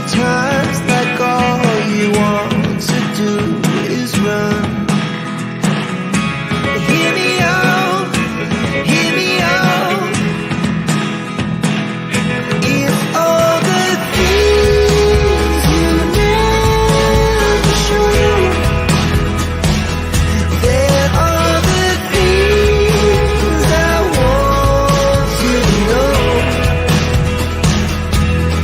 sometimes like all you want to do is run. Hear me out, hear me out. If all the things you never show, there are the things I want to know.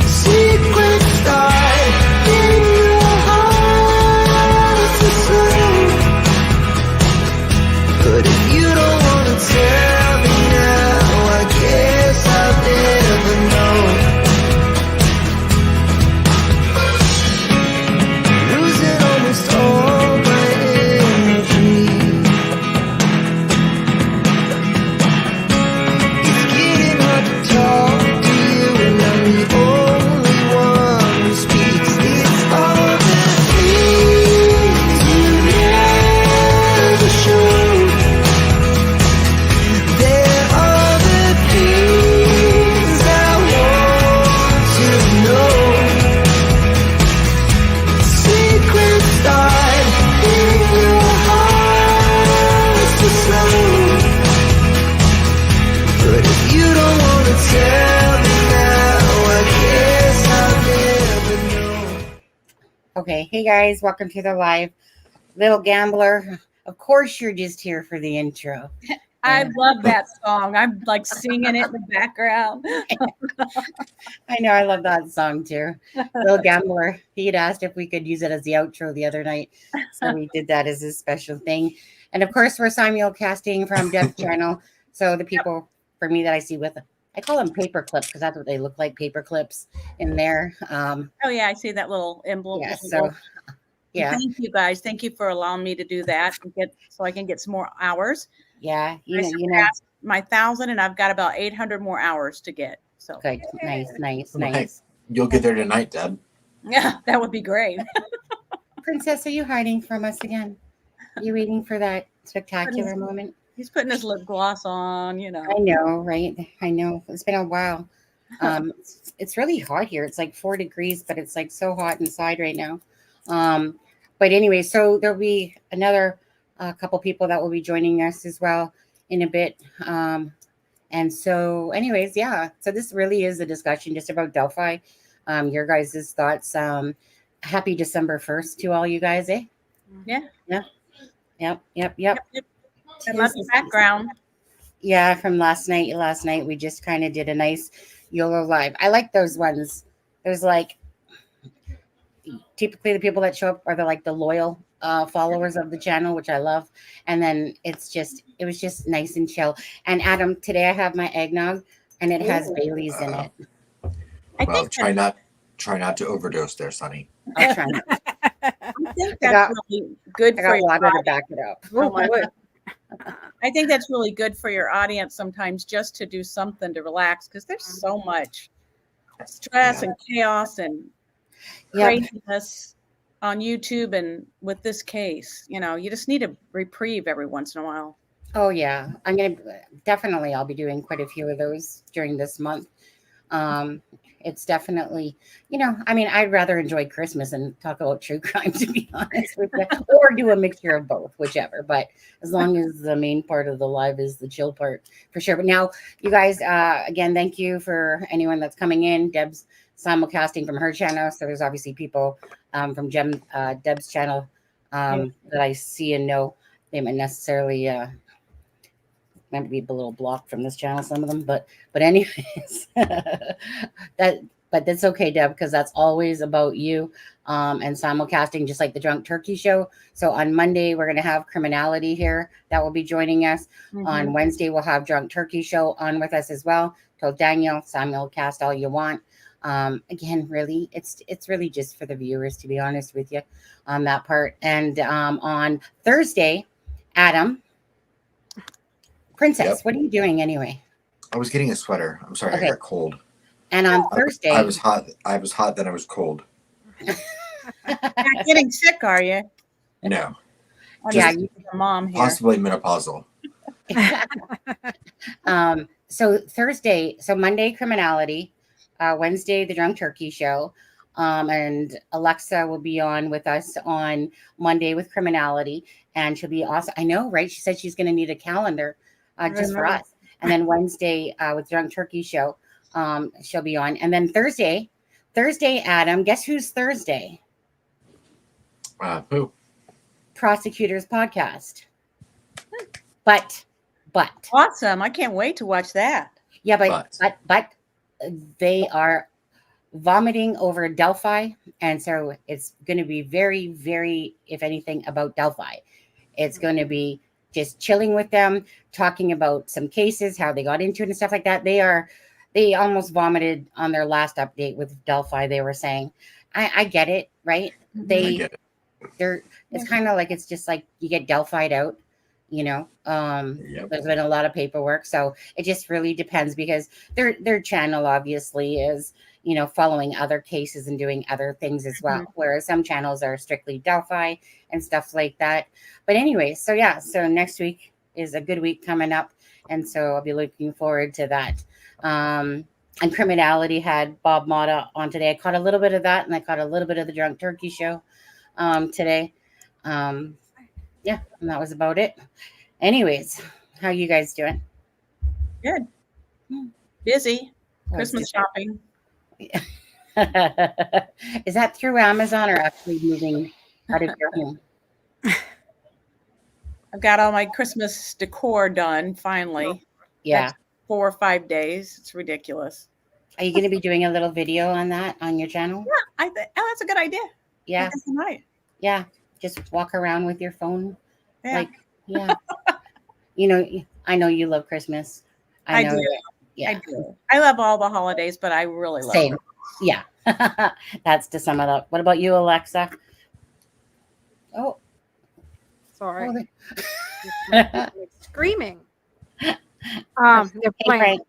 Secrets start in your heart to slow. But if you don't want to tell me now, I guess I'll never know. Losing almost all my energy. It's getting hard to talk to you, and I'm the only one who speaks. It's all the things you never show. There are the things I want to know. Secrets start in your heart to slow. But if you don't want to tell me now, I guess I'll never know. Okay, hey guys, welcome to the live. Little Gambler, of course you're just here for the intro. I love that song. I'm like singing it in the background. I know, I love that song too. Little Gambler, he had asked if we could use it as the outro the other night, so we did that as a special thing. And of course, we're simulcasting from Deb's channel, so the people for me that I see with, I call them paper clips because that's what they look like, paper clips in there. Oh yeah, I see that little emblem. Yeah, so yeah, Thank you guys. Thank you for allowing me to do that and so I can get some more hours. yeah, I surpassed my 1,000 and I've got about 800 more hours to get. So good, nice. Hey, you'll get there tonight, Deb. yeah, that would be great. Princess, are you hiding from us again? Are you waiting for that spectacular moment? He's putting his lip gloss on, you know. I know, right? I know. It's been a while. It's really hot here. It's like 4 degrees, but it's like so hot inside right now. But anyway, so there'll be another couple people that will be joining us as well in a bit. And so anyways, yeah. So this really is a discussion just about Delphi. Your guys' thoughts. Happy December 1st to all you guys, eh? Yeah. Yep. I love the background. Yeah, from last night. Last night we just kind of did a nice YOLO live. I like those ones. There's like typically the people that show up are the loyal followers of the channel, which I love. And then it was just nice and chill. And Adam, today I have my eggnog and it has Bailey's in it. Well, try not to overdose there, Sonny. I'll try not. I think that's really good I for got your water to audience. back it up. I think that's really good for your audience sometimes just to do something to relax because there's so much stress and chaos and craziness on YouTube and with this case. You know, you just need a reprieve every once in a while. Oh yeah, I'll be doing quite a few of those during this month. It's definitely, I'd rather enjoy Christmas and talk about true crime, to be honest with you, or do a mixture of both, whichever. But as long as the main part of the live is the chill part, for sure. But now, you guys, again, thank you for anyone that's coming in. Deb's simulcasting from her channel, so there's obviously people from Deb's channel that I see and know. They might necessarily might be a little blocked from this channel, some of them, but anyways, but that's okay, Deb, because that's always about you and simulcasting, just like the Drunk Turkey Show. So on Monday we're going to have Criminality here that will be joining us. On Wednesday we'll have Drunk Turkey Show on with us as well. Tell Daniel, simulcast all you want. Again, really, it's really just for the viewers, to be honest with you, on that part. And on Thursday, Adam, Princess, what are you doing anyway? I was getting a sweater. I'm sorry, I got cold. And on Thursday, I was hot. Then I was cold. Not getting sick, are you? No. Yeah, you your mom here. Possibly menopausal. So Thursday, so Monday, Criminality. Wednesday, the Drunk Turkey Show. And Alexa will be on with us on Monday with criminality, and she'll be awesome. I know, right? She said she's going to need a calendar just for us. And then Wednesday with Drunk Turkey Show, she'll be on. And then Thursday, Adam, guess who's Thursday? Who? Prosecutors Podcast. But Awesome. I can't wait to watch that. yeah, but they are vomiting over Delphi, and so it's going to be very, very, if anything, about Delphi. It's going to be just chilling with them, talking about some cases, how they got into it and stuff like that. They almost vomited on their last update with Delphi. They were saying, I get it, right? I get it. It's kind of like, it's just like you get Delphi'd out, you know. There's been a lot of paperwork, so it just really depends, because their channel obviously is, you know, following other cases and doing other things as well, whereas some channels are strictly Delphi and stuff like that. But anyway, so next week is a good week coming up, and so I'll be looking forward to that. And Criminality had Bob Motta on today. I caught a little bit of that, and I caught a little bit of the Drunk Turkey Show today. And that was about it. Anyways, how you guys doing? Good. Busy. Christmas shopping. Is that through Amazon or actually moving out of your home? I've got all my Christmas decor done finally. Yeah. Next 4 or 5 days. It's ridiculous. Are you going to be doing a little video on that on your channel? Yeah, that's a good idea. Yeah. Tonight. Yeah. Just walk around with your phone. Yeah. You know, I know you love Christmas. I know. Do. Yeah. I do. I love all the holidays, but I really love Same. them. Yeah. That's to sum it up. What about you, Alexa? Oh, Sorry. oh, Screaming. They're playing.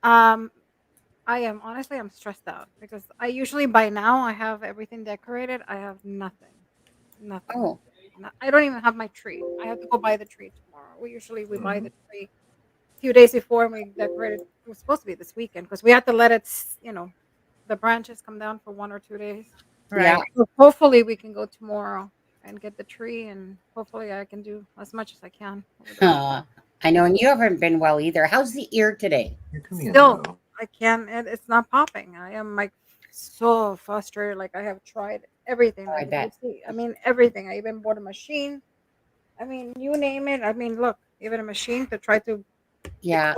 Frank. I'm stressed out because I usually by now I have everything decorated. I have nothing. Oh, I don't even have my tree. I have to go buy the tree tomorrow. We buy the tree a few days before, and we decorated. It was supposed to be this weekend because we had to let it, the branches come down for 1 or 2 days. right. So hopefully we can go tomorrow and get the tree, and hopefully I can do as much as I can. I know, and you haven't been well either. How's the ear today? You're coming in Still, low. I can't. It's not popping. I am like so frustrated. Like I have tried everything. I Like, bet. everything. I even bought a machine. I mean, you name it. I mean, look, even a machine to try to. Yeah.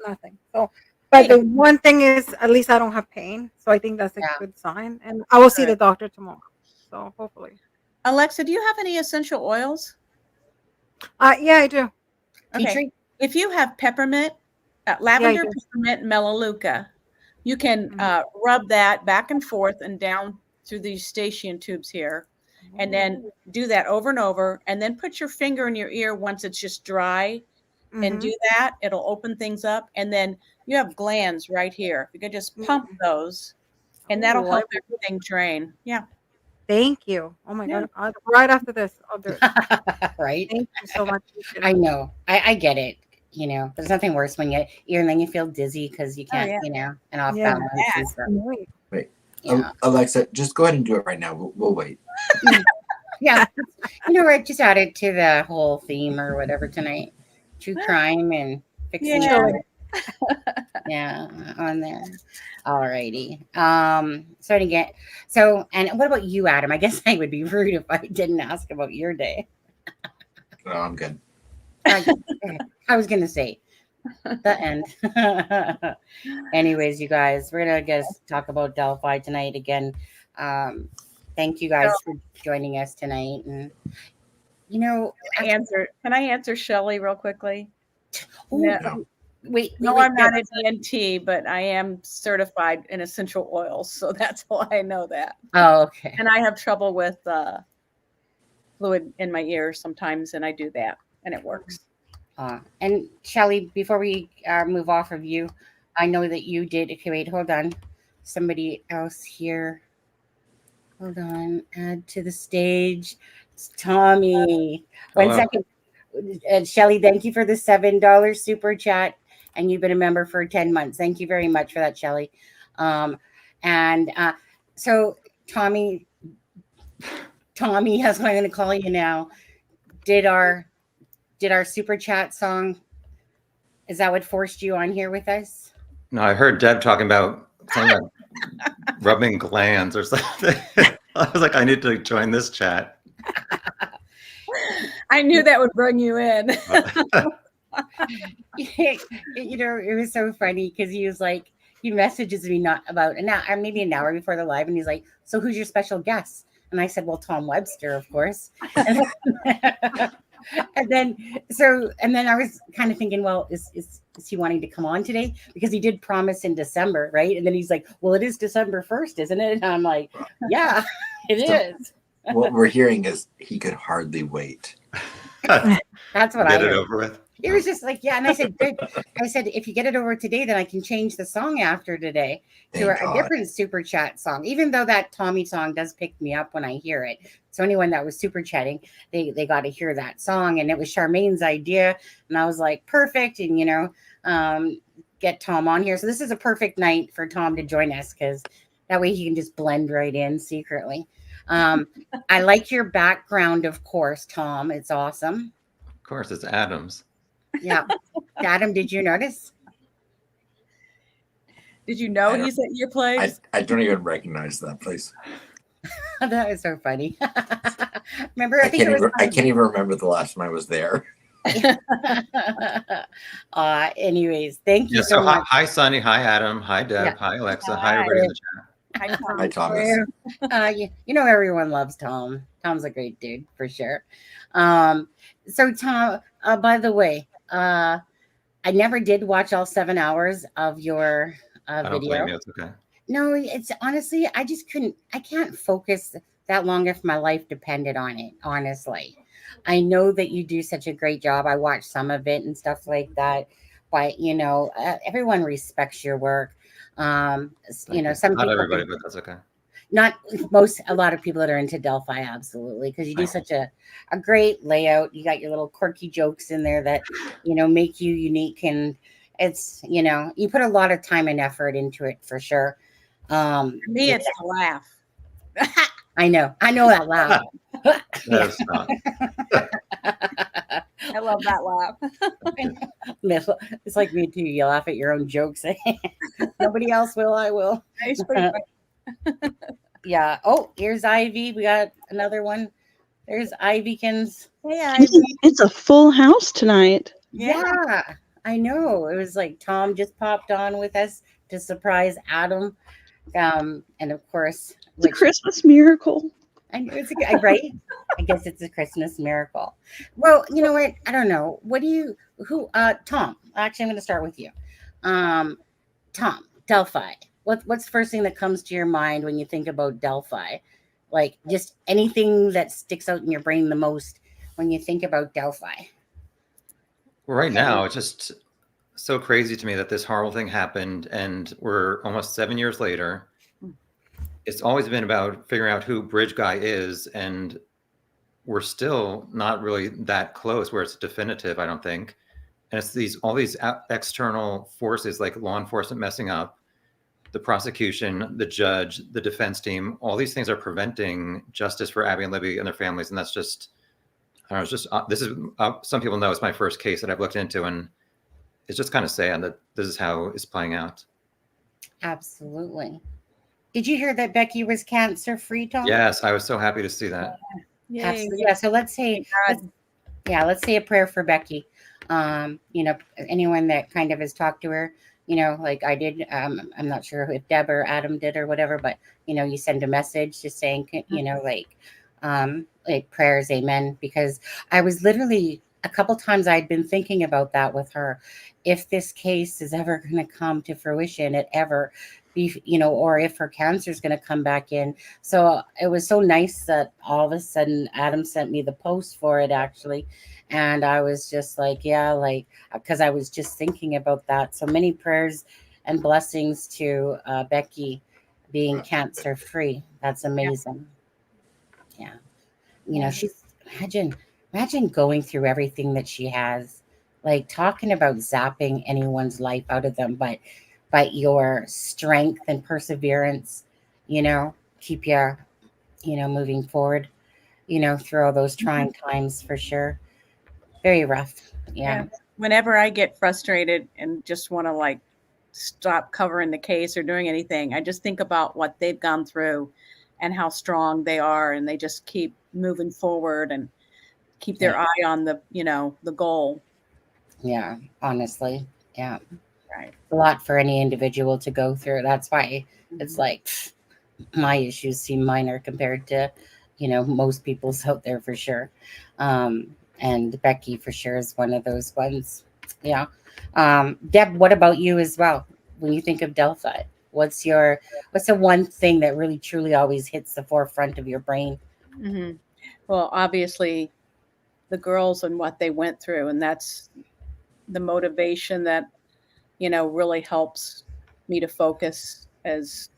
Nothing. So, but the one thing is, at least I don't have pain. So I think that's a Yeah. good sign. And I will see the doctor tomorrow. So hopefully. Alexa, do you have any essential oils? Yeah, I do. Tea Okay. tree? If you have peppermint, lavender, do. peppermint, melaleuca, you can rub that back and forth and down through these station tubes here, and then do that over and over, and then put your finger in your ear once it's just dry, and do that. It'll open things up, and then you have glands right here. You can just pump those, and that'll help everything drain. Yeah. Thank you. Oh my Yeah. God. Right after this, I'll do it. Right. Thank you so much. I know. I get it. You know, there's nothing worse when you feel dizzy because you can't, yeah. and off Yeah. balance and stuff. Wait. Yeah. Alexa, just go ahead and do it right now. We'll wait. Yeah. You know what? Just add it to the whole theme or whatever tonight. True crime and fixing it. Yeah, on there. Alrighty. And what about you, Adam? I guess I would be rude if I didn't ask about your day. No, I'm good. I was gonna say the end. Anyways, you guys, we're gonna talk about Delphi tonight again. Thank you guys for joining us tonight. And Can I answer Shelley real quickly? No. Wait, I'm not a DNT, but I am certified in essential oils, so that's why I know that. Oh, okay. And I have trouble with fluid in my ears sometimes, and I do that, and it works. And Shelley, before we move off of you, I know that you did. Okay, wait, hold on. Somebody else here. Hold on. Add to the stage. It's Tommy. Hello. 1 second. Shelley, thank you for the $7 super chat. And you've been a member for 10 months. Thank you very much for that, Shelley. So Tommy, that's what I'm going to call you now. Did our super chat song? Is that what forced you on here with us? No, I heard Deb talking about something about rubbing glands or something. I was like, I need to join this chat. I knew that would bring you in. You know, it was so funny because he was like, he messages me not about an hour, maybe an hour before the live, and he's like, "So who's your special guest?" And I said, "Well, Tom Webster, of course." And then I was kind of thinking, well, is he wanting to come on today? Because he did promise in December, right? And then he's like, "Well, it is December 1st, isn't it?" And I'm like, "Yeah, it is." What we're hearing is he could hardly wait. That's what Get I it heard. over with. It was just like, yeah. And I said, good. I said, if you get it over today, then I can change the song after today to Thank a God. different super chat song, even though that Tommy song does pick me up when I hear it. So anyone that was super chatting, they got to hear that song. And it was Charmaine's idea. And I was like, perfect. And, you know, get Tom on here. So this is a perfect night for Tom to join us because that way he can just blend right in secretly. I like your background, of course, Tom. It's awesome. Of course, it's Adams. Yeah. Adam, did you notice? Did you know he's at your place? I don't even recognize that place. That was so funny. Remember, I can't even remember the last time I was there. Anyways, thank you Yeah, so so much. hi, Sonny. Hi, Adam. Hi, Deb. Yeah. Hi, Alexa. Hi. Hi, everybody in the chat. Hi, Thomas. You know, everyone loves Tom. Tom's a great dude for sure. So Tom, by the way, I never did watch all 7 hours of your I don't video. blame you. It's okay. No, it's honestly, I can't focus that long if my life depended on it, honestly. I know that you do such a great job. I watched some of it and stuff like that, but you know, everyone respects your work. You know, some Not people, everybody, but that's okay. a lot of people that are into Delphi, absolutely, because you do such a great layout. You got your little quirky jokes in there that, you know, make you unique, and it's, you know, you put a lot of time and effort into it for sure. For me, it's the laugh. I know that laugh. That is not. I love that laugh. It's like me too. You laugh at your own jokes. Nobody else will. I will. It's pretty funny. Yeah. Oh, here's Ivy. We got another one. There's Ivykins. Hey, Ivy. It's a full house tonight. Yeah, I know. It was like Tom just popped on with us to surprise Adam. And of course, It's a Christmas miracle. I know it's right. I guess it's a Christmas miracle. Well, you know what? I don't know. Tom, actually, I'm going to start with you. Tom, Delphi. What's the first thing that comes to your mind when you think about Delphi? Like just anything that sticks out in your brain the most when you think about Delphi. Well, right now, it's just so crazy to me that this horrible thing happened, and we're almost 7 years later. It's always been about figuring out who Bridge Guy is, and we're still not really that close where it's definitive, I don't think. And it's all these external forces like law enforcement messing up, the prosecution, the judge, the defense team, all these things are preventing justice for Abby and Libby and their families. And that's just, I don't know, it's just, this is, some people know it's my first case that I've looked into, and it's just kind of sad that this is how it's playing out. Absolutely. Did you hear that Becky was cancer-free, Tom? Yes, I was so happy to see that. Yay. Absolutely. Yeah. So let's say a prayer for Becky. You know, anyone that kind of has talked to her, you know, like I did. I'm not sure if Deb or Adam did or whatever, but you know, you send a message just saying, you know, like prayers, amen. Because I was literally a couple times I'd been thinking about that with her. If this case is ever going to come to fruition, you know, or if her cancer is going to come back in. So it was so nice that all of a sudden Adam sent me the post for it actually. And I was just like, yeah, like, because I was just thinking about that. So many prayers and blessings to Becky being cancer free. That's amazing. Yeah. You know, she's imagine going through everything that she has, like talking about zapping anyone's life out of them, but your strength and perseverance, you know, keep you, moving forward, through all those trying times for sure. Very rough. Yeah. Whenever I get frustrated and just want to like stop covering the case or doing anything, I just think about what they've gone through and how strong they are, and they just keep moving forward and keep their eye on the, the goal. Yeah, honestly. Yeah. Right. A lot for any individual to go through. That's why it's like my issues seem minor compared to, most people's out there for sure. And Becky for sure is one of those ones. Yeah. Deb, what about you as well? When you think of Delphi, what's the one thing that really truly always hits the forefront of your brain? Mm-hmm. Well, obviously the girls and what they went through, and that's the motivation that, really helps me to focus, as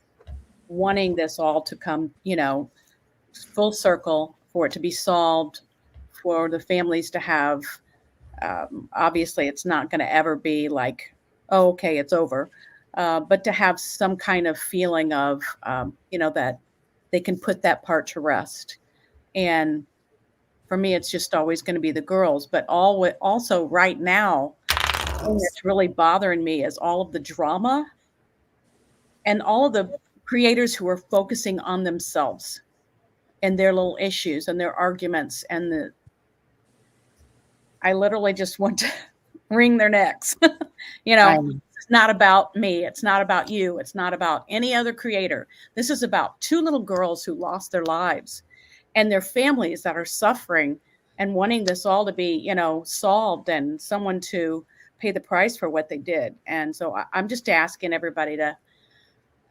wanting this all to come, full circle, for it to be solved, for the families to have, obviously it's not going to ever be like, oh, okay, it's over. But to have some kind of feeling of, that they can put that part to rest. And for me, it's just always going to be the girls. But also right now, what's really bothering me is all of the drama and all of the creators who are focusing on themselves and their little issues and their arguments. And I literally just want to wring their necks. It's not about me. It's not about you. It's not about any other creator. This is about two little girls who lost their lives and their families that are suffering and wanting this all to be, solved, and someone to pay the price for what they did. And so I'm just asking everybody to,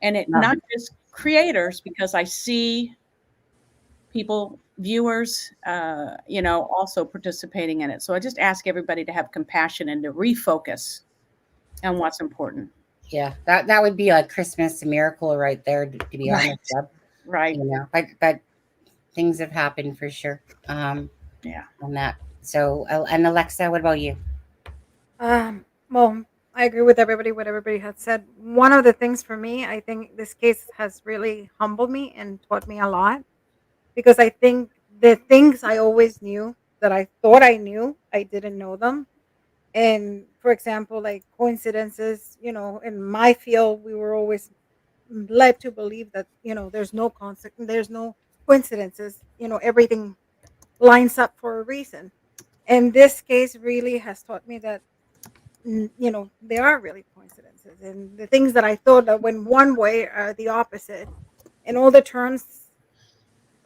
and it not just creators, because I see people, viewers, also participating in it. So I just ask everybody to have compassion and to refocus on what's important. Yeah, that would be a Christmas miracle right there, to be honest. Right. But things have happened for sure. On that. So, and Alexa, what about you? Well, I agree with everybody, what everybody had said. One of the things for me, I think this case has really humbled me and taught me a lot, because I think the things I always knew that I thought I knew, I didn't know them. And for example, like coincidences, in my field, we were always led to believe that, there's no there's no coincidences, everything lines up for a reason. And this case really has taught me that, there are really coincidences, and the things that I thought that went one way are the opposite. And all the turns,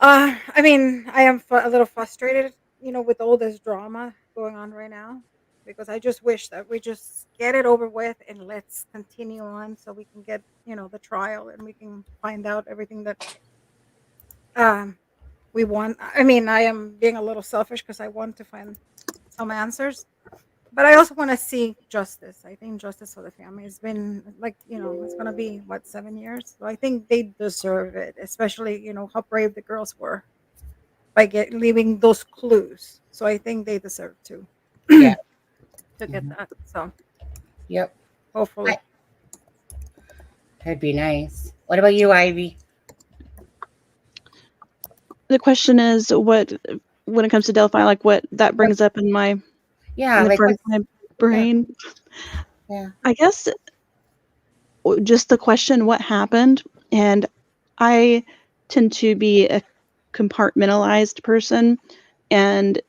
I mean, I am a little frustrated, with all this drama going on right now, because I just wish that we just get it over with and let's continue on, so we can get, the trial, and we can find out everything that we want. I mean, I am being a little selfish because I want to find some answers, but I also want to see justice. I think justice for the family has been like, it's going to be 7 years. So I think they deserve it, especially, how brave the girls were by leaving those clues. So I think they deserve to, Yeah. to get that. So, Yep. hopefully. That'd be nice. What about you, Ivy? The question is, when it comes to Delphi, like what that brings up in my front of my brain. Yeah. I guess just the question, what happened? And I tend to be a compartmentalized person, and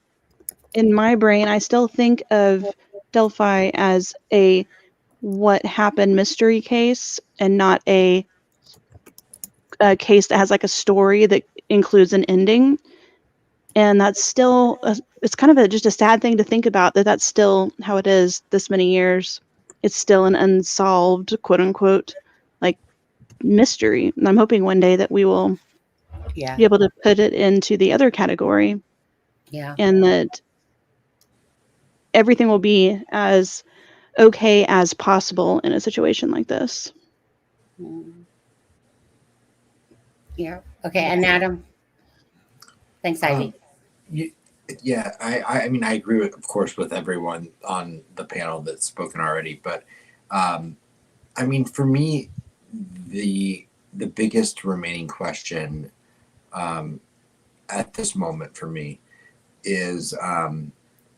in my brain, I still think of Delphi as a what happened mystery case, and not a case that has like a story that includes an ending. And that's still it's kind of just a sad thing to think about, that's still how it is this many years. It's still an unsolved, quote unquote, like mystery. And I'm hoping one day that we will be able to put it into the other category. Yeah. And that everything will be as okay as possible in a situation like this. Yeah. Okay. And Adam. Thanks, Ivy. Yeah, I mean, I agree with, of course, with everyone on the panel that's spoken already. But I mean, for me, the the biggest remaining question at this moment for me is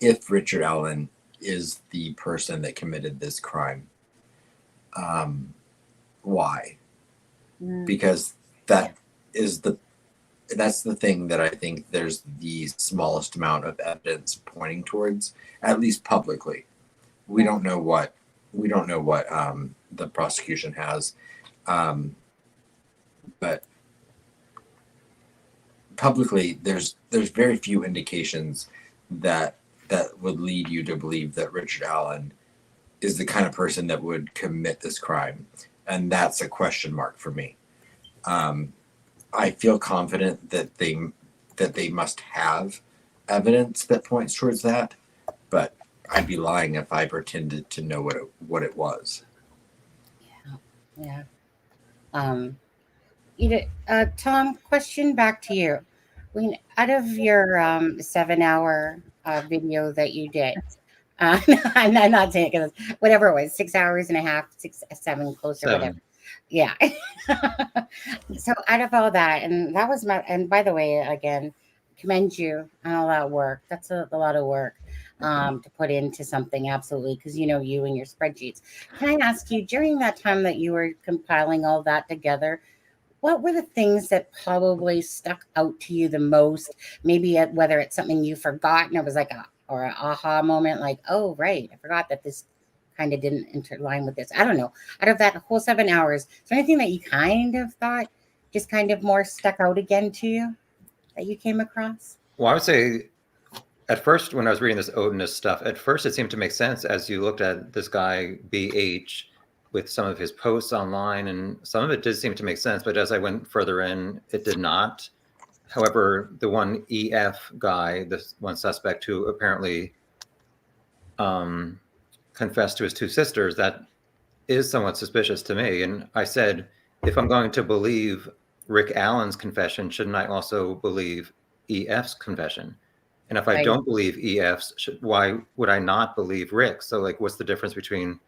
if Richard Allen is the person that committed this crime, why? Because that's the thing that I think there's the smallest amount of evidence pointing towards, at least publicly. We don't know what the prosecution has, but publicly there's very few indications that would lead you to believe that Richard Allen is the kind of person that would commit this crime, and that's a question mark for me. I feel confident that they must have evidence that points towards that, but I'd be lying if I pretended to know what it was. Yeah. Tom, question back to you. Out of your 7-hour video that you did, I'm not saying it because whatever it was, 6 hours and a half, 6, 7, closer, 7. whatever. Yeah. So out of all that, and that was and by the way, again, commend you on all that work. That's a lot of work to put into something, absolutely, because you and your spreadsheets. Can I ask you, during that time that you were compiling all that together, what were the things that probably stuck out to you the most? Maybe whether it's something you forgot and it was like an aha moment, like, oh, right, I forgot that this kind of didn't interline with this. I don't know. Out of that whole 7 hours, is there anything that you kind of thought just kind of more stuck out again to you that you came across? Well, I would say at first, when I was reading this Odinism stuff, at first it seemed to make sense as you looked at this guy, BH, with some of his posts online, and some of it did seem to make sense, but as I went further in, it did not. However, the one EF guy, this one suspect who apparently confessed to his 2 sisters, that is somewhat suspicious to me. And I said, if I'm going to believe Rick Allen's confession, shouldn't I also believe EF's confession? And if I don't believe EF's, why would I not believe Rick? So like, what's the difference between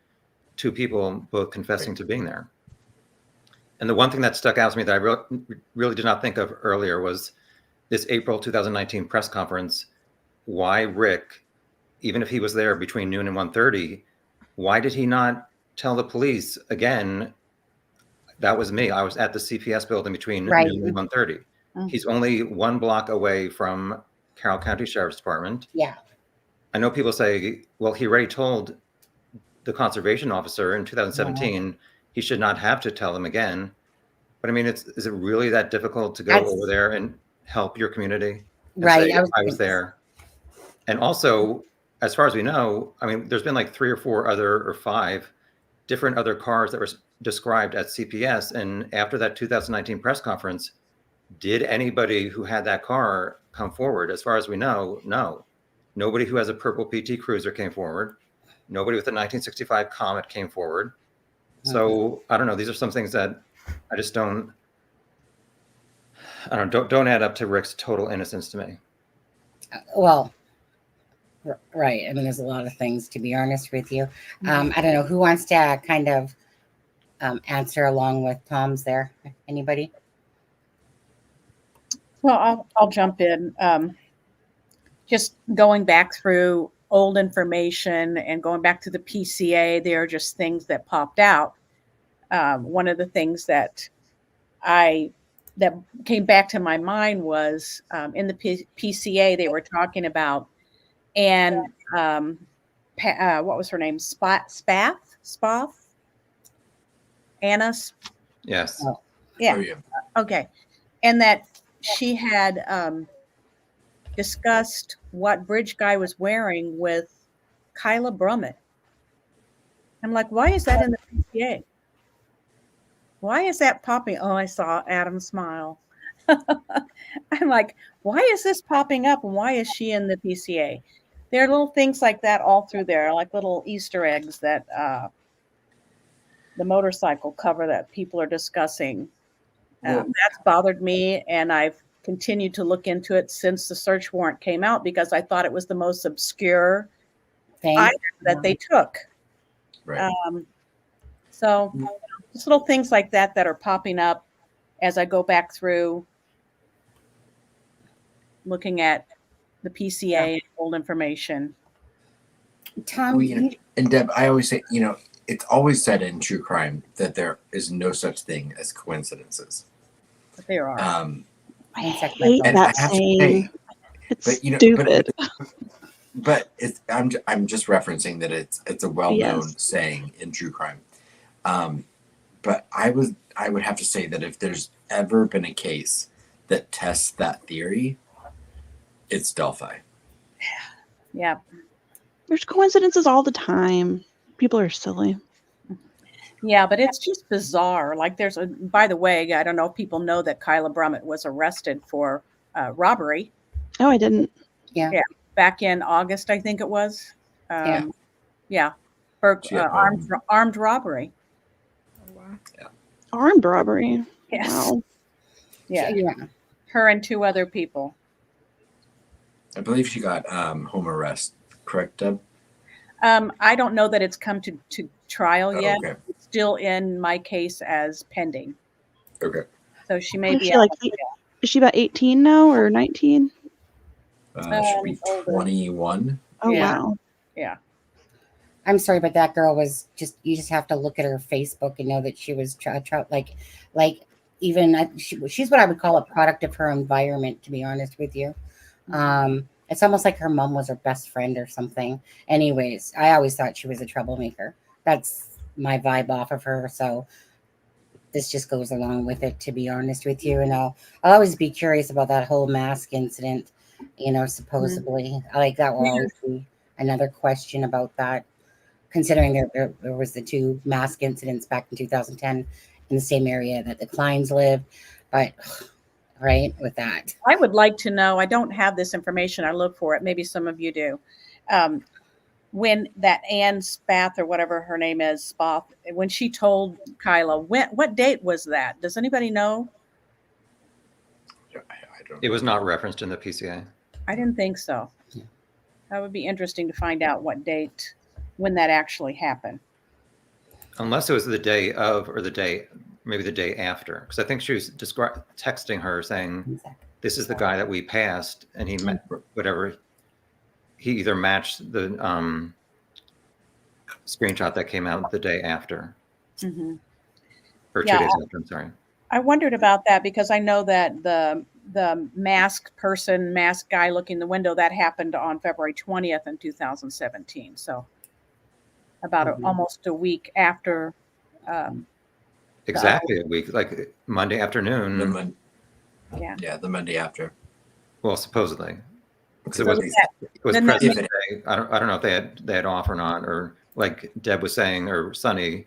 2 people both confessing to being there? And the one thing that stuck out to me that I really did not think of earlier was this April 2019 press conference. Why Rick, even if he was there between noon and 1:30, why did he not tell the police, again, that was me, I was at the CPS building between noon and 1:30. He's only 1 block away from Carroll County Sheriff's Department. Yeah. I know people say, well, he already told the conservation officer in 2017, he should not have to tell them again. But I mean, is it really that difficult to go over there and help your community? And Right. say, I was there. And also, as far as we know, I mean, there's been like 3 or 4 or 5 different other cars that were described at CPS. And after that 2019 press conference, did anybody who had that car come forward? As far as we know, no. Nobody who has a purple PT Cruiser came forward. Nobody with a 1965 Comet came forward. So I don't know. These are some things that I just don't add up to Rick's total innocence to me. Well, right. I mean, there's a lot of things, to be honest with you. I don't know who wants to kind of answer along with Tom's there. Anybody? Well, I'll jump in. Just going back through old information and going back to the PCA, there are just things that popped out. One of the things that came back to my mind was in the PCA they were talking about, and what was her name? Spath? Anna? Yes. Yeah. Oh, yeah. Okay. And that she had discussed what Bridge Guy was wearing with Kyla Brummett. I'm like, why is that in the PCA? Why is that popping? Oh, I saw Adam smile. I'm like, why is this popping up? And why is she in the PCA? There are little things like that all through there, like little Easter eggs that the motorcycle cover that people are discussing. That's bothered me, and I've continued to look into it since the search warrant came out because I thought it was the most obscure item that they took. Right. So just little things like that that are popping up as I go back through looking at the PCA and old information. Tom, Well, you know, and Deb, I always say, you know, it's always said in true crime that there is no such thing as coincidences. But there are. I Insect my hate phone. And I that have to saying. say, It's but you know, stupid. but it's I'm just referencing that it's a well-known Yes. saying in true crime. But I would have to say that if there's ever been a case that tests that theory, it's Delphi. Yeah. There's coincidences all the time. People are silly. Yeah, but it's just bizarre. Like there's a, by the way, I don't know if people know that Kyla Brummett was arrested for robbery. Oh, I didn't. yeah. Yeah. Back in August, I think it was. Yeah. Yeah. For She had, armed robbery. Oh, wow. Armed robbery. Yes. Wow. Yeah. Yeah. Her and 2 other people. I believe she got home arrest. Correct, Deb? I don't know that it's come to trial Oh, yet. okay. It's still in my case as pending. Okay. So she may Is be she out like of jail. Is she about 18 now or 19? Should be Older. 21. Oh, Yeah. wow. Yeah. I'm sorry, but that girl was just, you just have to look at her Facebook and know that she was like even she's what I would call a product of her environment, to be honest with you. It's almost like her mom was her best friend or something. Anyways, I always thought she was a troublemaker. That's my vibe off of her. So this just goes along with it, to be honest with you. And I'll always be curious about that whole mask incident, you know, supposedly. Like that will always be another question about that, considering there was the 2 mask incidents back in 2010 in the same area that the Kleins lived. But right with that. I would like to know, I don't have this information. I look for it. Maybe some of you do. When that Ann Spath or whatever her name is, Spath, when she told Kyla, what date was that? Does anybody know? I don't It was not referenced in the PCA. I didn't think so. That would be interesting to find out what date, when that actually happened. Unless it was the day of or maybe the day after. Because I think she was texting her saying, this is the guy that we passed. And he met whatever. He either matched the screenshot that came out the day after. Mm-hmm. Or 2 Yeah, days after, I'm sorry. I wondered about that because I know that the mask guy looking in the window, that happened on February 20th in 2017. So about almost a week after. Exactly a week, like Monday afternoon. The Monday after. Well, supposedly. Because So it was then President's Day. I don't know if they had off or not, or like Deb was saying, or Sunny,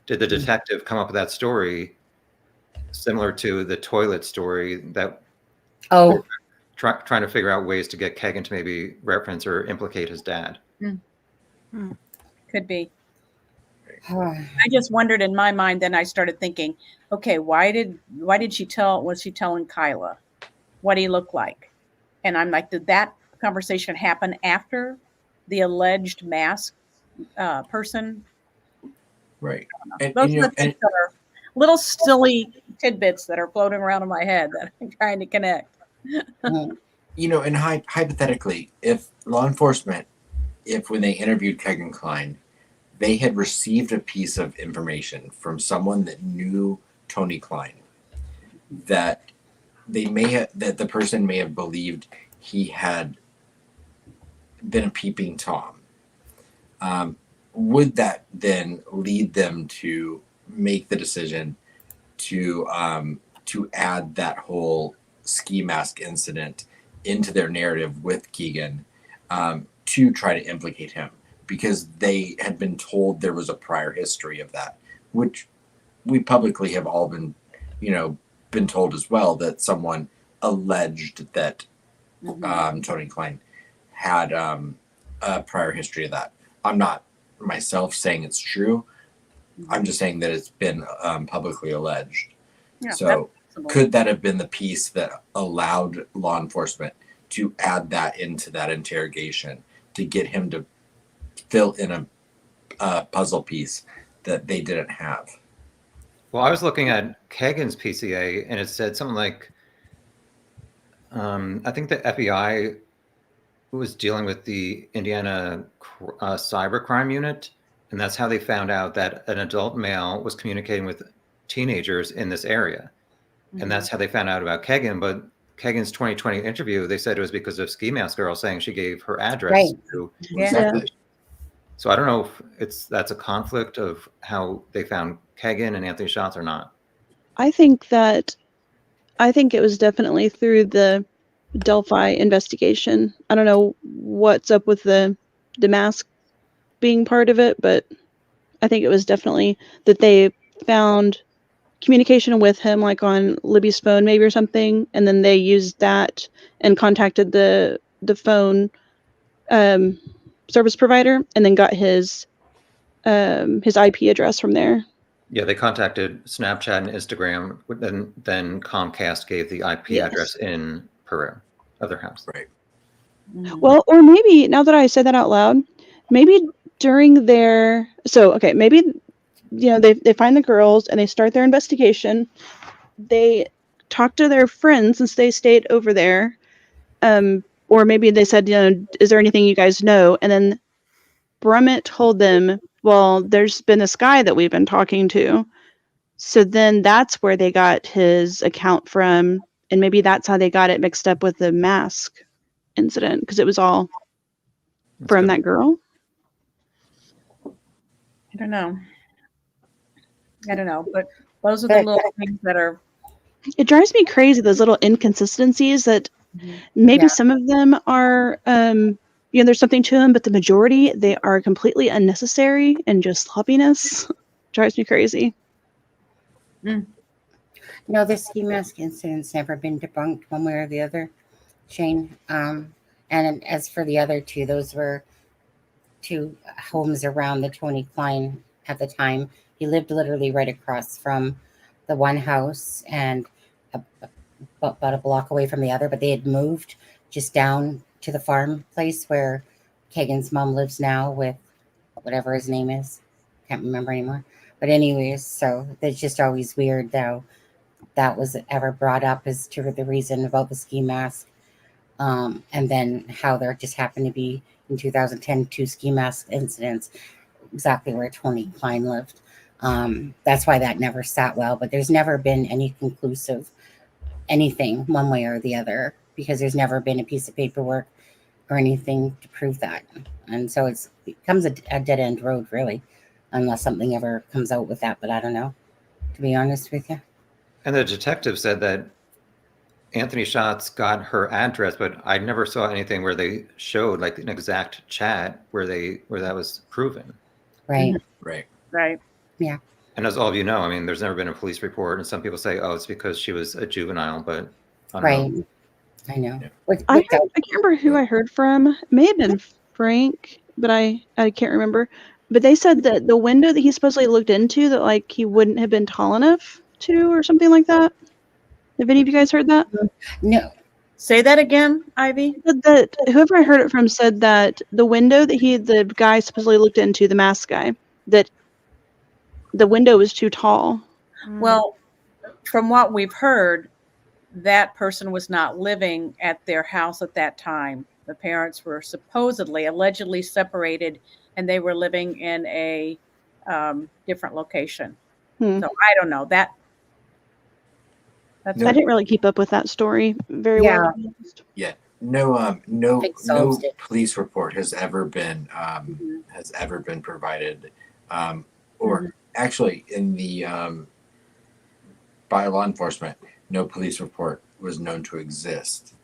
did the detective come up with that story similar to the toilet story that trying to figure out ways to get Kagan to maybe reference or implicate his dad? Could be. I just wondered in my mind, then I started thinking, okay, why was she telling Kyla what he looked like? And I'm like, did that conversation happen after the alleged mask person? Right. Those are the things that are little silly tidbits that are floating around in my head that I'm trying to connect. You know, and hypothetically, if law enforcement, when they interviewed Kegan Kline, they had received a piece of information from someone that knew Tony Kline, that that the person may have believed he had been a peeping Tom. Would that then lead them to make the decision to add that whole ski mask incident into their narrative with Keegan to try to implicate him? Because they had been told there was a prior history of that, which we publicly have all been told as well, that someone alleged that Tony Kline had a prior history of that. I'm not myself saying it's true. I'm just saying that it's been publicly alleged. Yeah, so could that have been the piece that allowed law enforcement to add that into that interrogation to get him to fill in a puzzle piece that they didn't have? Well, I was looking at Kagan's PCA, and it said something like, I think the FBI was dealing with the Indiana cybercrime unit, and that's how they found out that an adult male was communicating with teenagers in this area. And that's how they found out about Kagan. But Kagan's 2020 interview, they said it was because of Ski Mask Girl saying she gave her address Right. to. Yeah. Exactly. So I don't know if that's a conflict of how they found Kagan and Anthony Schatz or not. I think it was definitely through the Delphi investigation. I don't know what's up with the mask being part of it, but I think it was definitely that they found communication with him, like on Libby's phone maybe or something, and then they used that and contacted the phone service provider, and then got his IP address from there. Yeah, they contacted Snapchat and Instagram, then Comcast gave the IP Yes. address in Peru of their house. Right. Well, or maybe now that I said that out loud, maybe during their maybe they find the girls and they start their investigation. They talk to their friends since they stayed over there, or maybe they said, is there anything you guys know? And then Brummett told them, well, there's been this guy that we've been talking to. So then that's where they got his account from, and maybe that's how they got it mixed up with the mask incident, because it was all from that girl. I don't know, but those are the little things that are. It drives me crazy, those little inconsistencies that maybe some of them are, there's something to them, but the majority, they are completely unnecessary and just sloppiness. Drives me crazy. No, the ski mask incident's never been debunked one way or the other, Shane. And as for the other two, those were two homes around the Tony Klein at the time. He lived literally right across from the one house and about a block away from the other, but they had moved just down to the farm place where Kagan's mom lives now with whatever his name is. Can't remember anymore. But anyways, so it's just always weird though that was ever brought up as to the reason about the ski mask. And then how there just happened to be in 2010 two ski mask incidents exactly where Tony Klein lived. That's why that never sat well, but there's never been any conclusive anything one way or the other, because there's never been a piece of paperwork or anything to prove that. And so it becomes a dead end road, really, unless something ever comes out with that. But I don't know, to be honest with you. And the detective said that Anthony Schatz got her address, but I never saw anything where they showed like an exact chat where that was proven. Right. Right. Yeah. And as all of you know, I mean, there's never been a police report, and some people say, "Oh, it's because she was a juvenile," but I don't know. I know. Yeah. I can't remember who I heard from. It may have been Frank, but I can't remember. But they said that the window that he supposedly looked into, that like he wouldn't have been tall enough to, or something like that. Have any of you guys heard that? No. Say that again, Ivy. That whoever I heard it from said that the window that the guy supposedly looked into, the masked guy, that the window was too tall. Well, from what we've heard, that person was not living at their house at that time. The parents were allegedly separated, and they were living in a different location. So I don't know that. That's I didn't really keep up with that story very well. Yeah. No Exhausted. police report has ever been provided, or actually in the by law enforcement, no police report was known to exist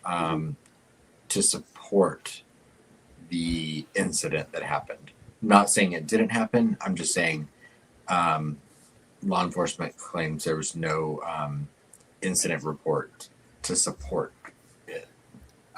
to support the incident that happened. I'm not saying it didn't happen. I'm just saying law enforcement claims there was no incident report to support it.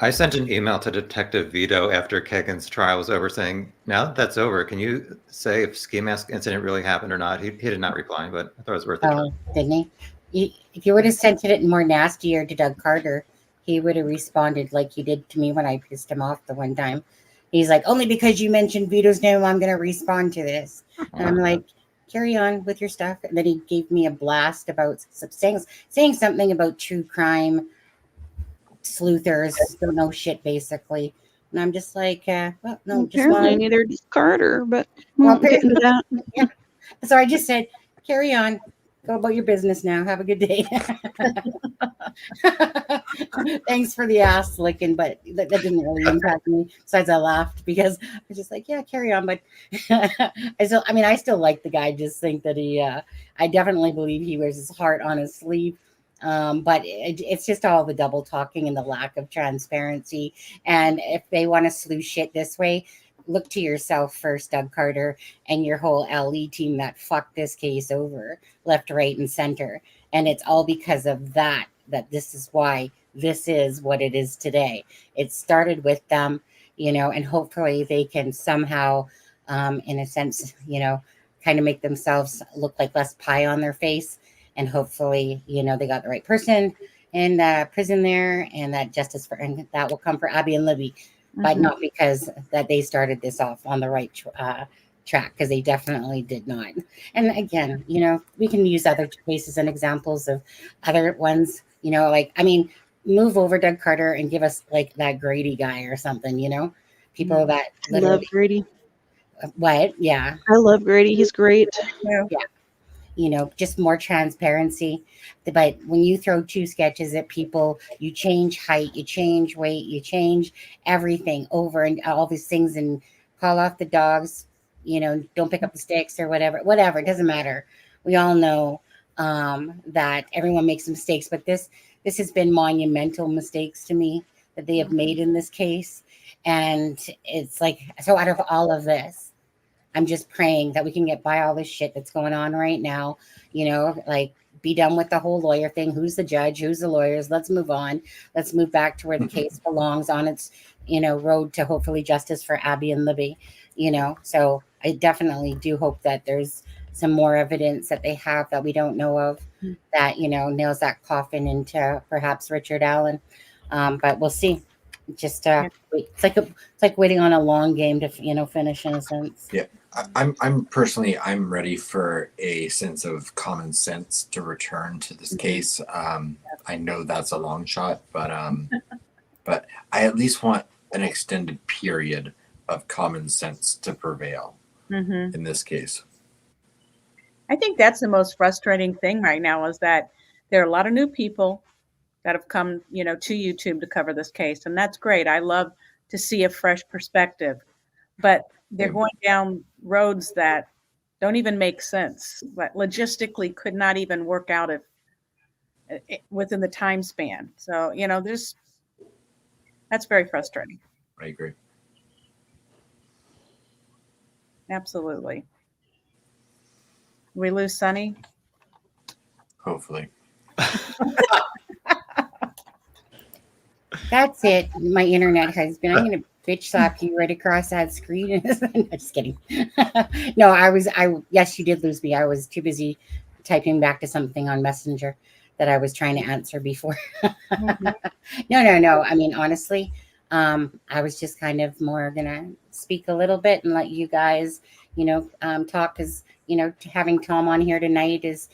I sent an email to Detective Vito after Kagan's trial was over saying, now that that's over, can you say if ski mask incident really happened or not? He did not reply, but I thought it was worth a try. Didn't he? If you would have sent it more nastier to Doug Carter, he would have responded like he did to me when I pissed him off the one time. He's like, only because you mentioned Vito's name, I'm going to respond to this. And I'm like, carry on with your stuff. And then he gave me a blast about saying something about true crime sleuthers don't know shit, basically. And I'm just like, well, no, just Apparently, want neither does Carter, but we Well, won't get into that. yeah. So I just said, carry on. Go about your business now. Have a good day. Thanks for the ass licking, but that didn't really impact me. Besides, I laughed because I was just like, yeah, carry on. But I still like the guy. Just think that I definitely believe he wears his heart on his sleeve. But it's just all the double talking and the lack of transparency. And if they want to slew shit this way, look to yourself first, Doug Carter, and your whole LE team that fucked this case over left, right, and center. And it's all because of that this is why this is what it is today. It started with them, and hopefully they can somehow, in a sense, kind of make themselves look like less pie on their face. And hopefully, they got the right person in prison there, and that that will come for Abby and Libby. But not because that they started this off on the right track, because they definitely did not. And again, we can use other cases and examples of other ones, move over Doug Carter and give us like that Grady guy or something, people that I love Grady. What? Yeah. I love Grady. He's great. Yeah. Just more transparency. But when you throw two sketches at people, you change height, you change weight, you change everything over and all these things, and call off the dogs, don't pick up the sticks or whatever, it doesn't matter. We all know that everyone makes mistakes, but this has been monumental mistakes to me that they have made in this case. And it's like, so out of all of this, I'm just praying that we can get by all this shit that's going on right now, be done with the whole lawyer thing. Who's the judge? Who's the lawyers? Let's move on. Let's move back to where the case belongs on its, road to hopefully justice for Abby and Libby, So I definitely do hope that there's some more evidence that they have that we don't know of that, nails that coffin into perhaps Richard Allen. But we'll see. Just wait. It's like waiting on a long game to, finish in a sense. Yeah. I'm personally ready for a sense of common sense to return to this case. I know that's a long shot, but I at least want an extended period of common sense to prevail in this case. I think that's the most frustrating thing right now, is that there are a lot of new people that have come, to YouTube to cover this case, and that's great. I love to see a fresh perspective, but they're going down roads that don't even make sense, but logistically could not even work out within the time span. So, that's very frustrating. I agree. Absolutely. We lose Sonny? Hopefully. That's it. My internet has been. I'm going to bitch slap you right across that screen. No, just kidding. No, yes, you did lose me. I was too busy typing back to something on Messenger that I was trying to answer before. No. I mean, honestly, I was just kind of more going to speak a little bit and let you guys, talk, because, having Tom on here tonight is,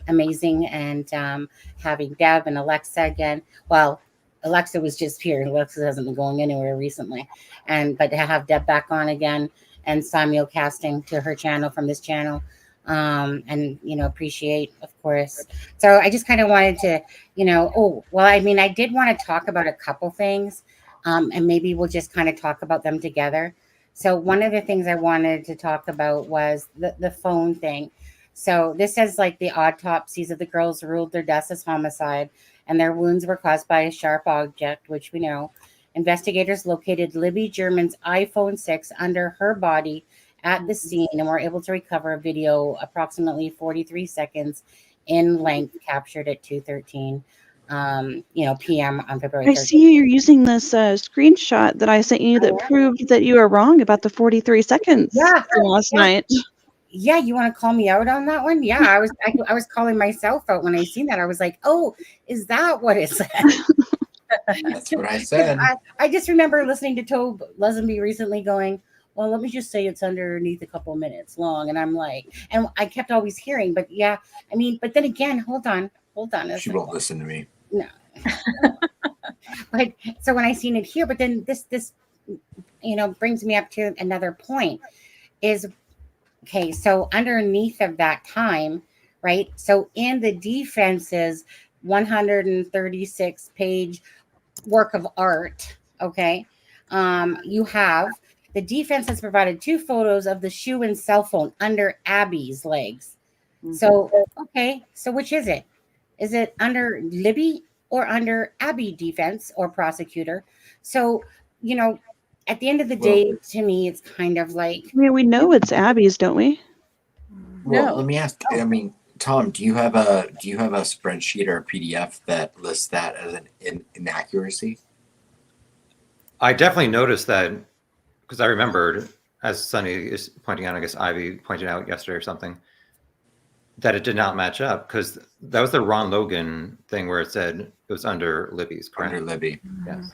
amazing. And having Deb and Alexa again. Well, Alexa was just here. Alexa hasn't been going anywhere recently. But to have Deb back on again and simulcasting to her channel from this channel, and, appreciate, of course. So I just kind of wanted to, I did want to talk about a couple things, and maybe we'll just kind of talk about them together. So one of the things I wanted to talk about was the phone thing. So this says like the autopsies of the girls ruled their deaths as homicide, and their wounds were caused by a sharp object, which we know. Investigators located Libby German's iPhone 6 under her body at the scene and were able to recover a video approximately 43 seconds in length, captured at 2:13 p.m. on February 13th. I see you're using this screenshot that I sent you that proved that you were wrong about the 43 seconds from last night. Yeah, you want to call me out on that one? Yeah, I was calling myself out when I seen that. I was like, oh, is that what it said? That's what I said. I just remember listening to Tobe Lesenby recently going, well, let me just say it's underneath a couple minutes long. And I'm like, and I kept always hearing, but yeah, I mean, but then again, hold on a She second. won't listen to me. No. But so when I seen it here, but then this brings me up to another point is, okay, so underneath of that time, right? So in the defense's 136 page work of art, okay, you have the defense has provided 2 photos of the shoe and cell phone under Abby's legs. So, okay, so which is it? Is it under Libby or under Abby defense or prosecutor? So, at the end of the day, to me, it's kind of like, I mean, we know it's Abby's, don't we? Well, No. let me ask. I mean, Tom, do you have a spreadsheet or a PDF that lists that as an inaccuracy? I definitely noticed that because I remembered, as Sunny is pointing out, I guess Ivy pointed out yesterday or something, that it did not match up because that was the Ron Logan thing where it said it was under Libby's, correct? Under Libby. Yes.